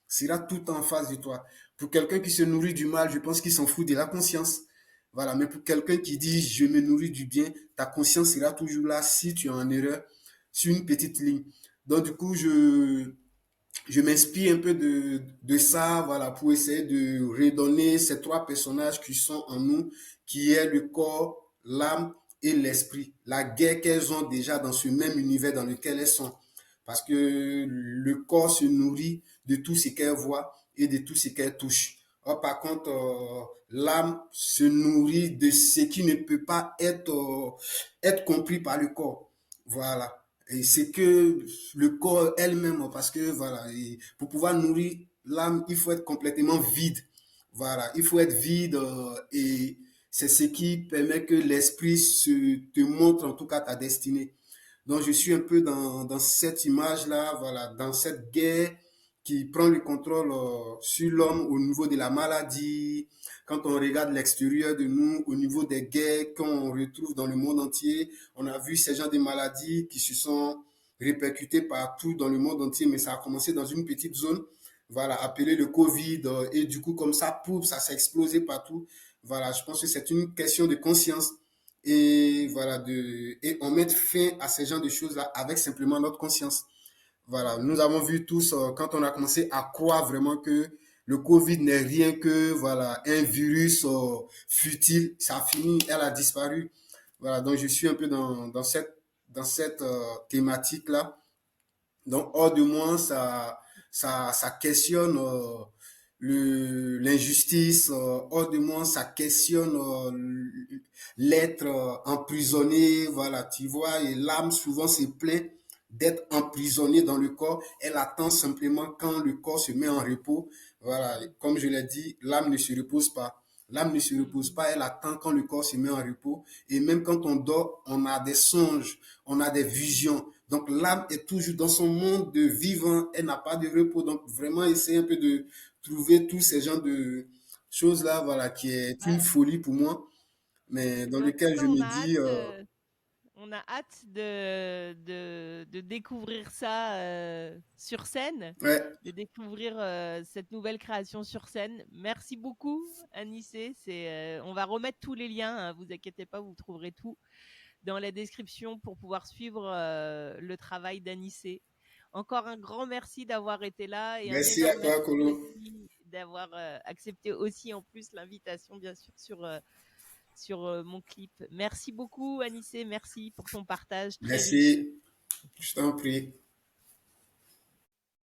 sera tout en face de toi. Pour quelqu'un qui se nourrit du mal, je pense qu'il s'en fout de la conscience. Voilà, mais pour quelqu'un qui dit je me nourris du bien, ta conscience sera toujours là si tu es en erreur sur une petite ligne. Donc du coup, je m'inspire un peu de ça, voilà, pour essayer de redonner ces trois personnages qui sont en nous, qui est le corps, l'âme et l'esprit. La guerre qu'elles ont déjà dans ce même univers dans lequel elles sont. Parce que le corps se nourrit de tout ce qu'elle voit et de tout ce qu'elle touche. Or, par contre, l'âme se nourrit de ce qui ne peut pas être compris par le corps. Voilà. Et c'est que le corps elle-même, parce que voilà, pour pouvoir nourrir l'âme, il faut être complètement vide. Voilà, il faut être vide et c'est ce qui permet que l'esprit te montre en tout cas ta destinée. Donc je suis un peu dans cette image-là, voilà, dans cette guerre qui prend le contrôle sur l'homme au niveau de la maladie. Quand on regarde l'extérieur de nous, au niveau des guerres qu'on retrouve dans le monde entier, on a vu ces gens de maladies qui se sont répercutés partout dans le monde entier, mais ça a commencé dans une petite zone, voilà, appelée le Covid, et du coup, comme ça, pouf, ça s'est explosé partout. Voilà, je pense que c'est une question de conscience et voilà, et on met fin à ces genres de choses-là avec simplement notre conscience. Voilà, nous avons vu tous quand on a commencé à croire vraiment que le Covid n'est rien que voilà un virus futile, ça a fini, elle a disparu. Voilà, donc je suis un peu dans cette thématique-là. Donc hors de moi, ça questionne l'injustice, hors de moi, ça questionne l'être emprisonné, voilà, tu vois, et l'âme souvent se plaint d'être emprisonnée dans le corps. Elle attend simplement quand le corps se met en repos. Voilà, comme je l'ai dit, l'âme ne se repose pas. L'âme ne se repose pas, elle attend quand le corps se met en repos. Et même quand on dort, on a des songes, on a des visions. Donc l'âme est toujours dans son monde de vivant, elle n'a pas de repos. Donc vraiment essayer un peu de trouver tous ces genres de choses-là, voilà, qui est une Ouais. folie pour moi, mais dans En tout lequel cas, je on me a dis, on a hâte de découvrir ça sur scène, ouais, de découvrir cette nouvelle création sur scène. Merci beaucoup, Anissé. On va remettre tous les liens, hein, vous inquiétez pas, vous trouverez tout dans la description pour pouvoir suivre le travail d'Anissé. Encore un grand merci d'avoir été là et un merci à énorme toi, merci Colo. aussi d'avoir accepté aussi en plus l'invitation, bien sûr, sur mon clip. Merci beaucoup, Anissé. Merci pour ton partage très riche. Merci, je t'en prie.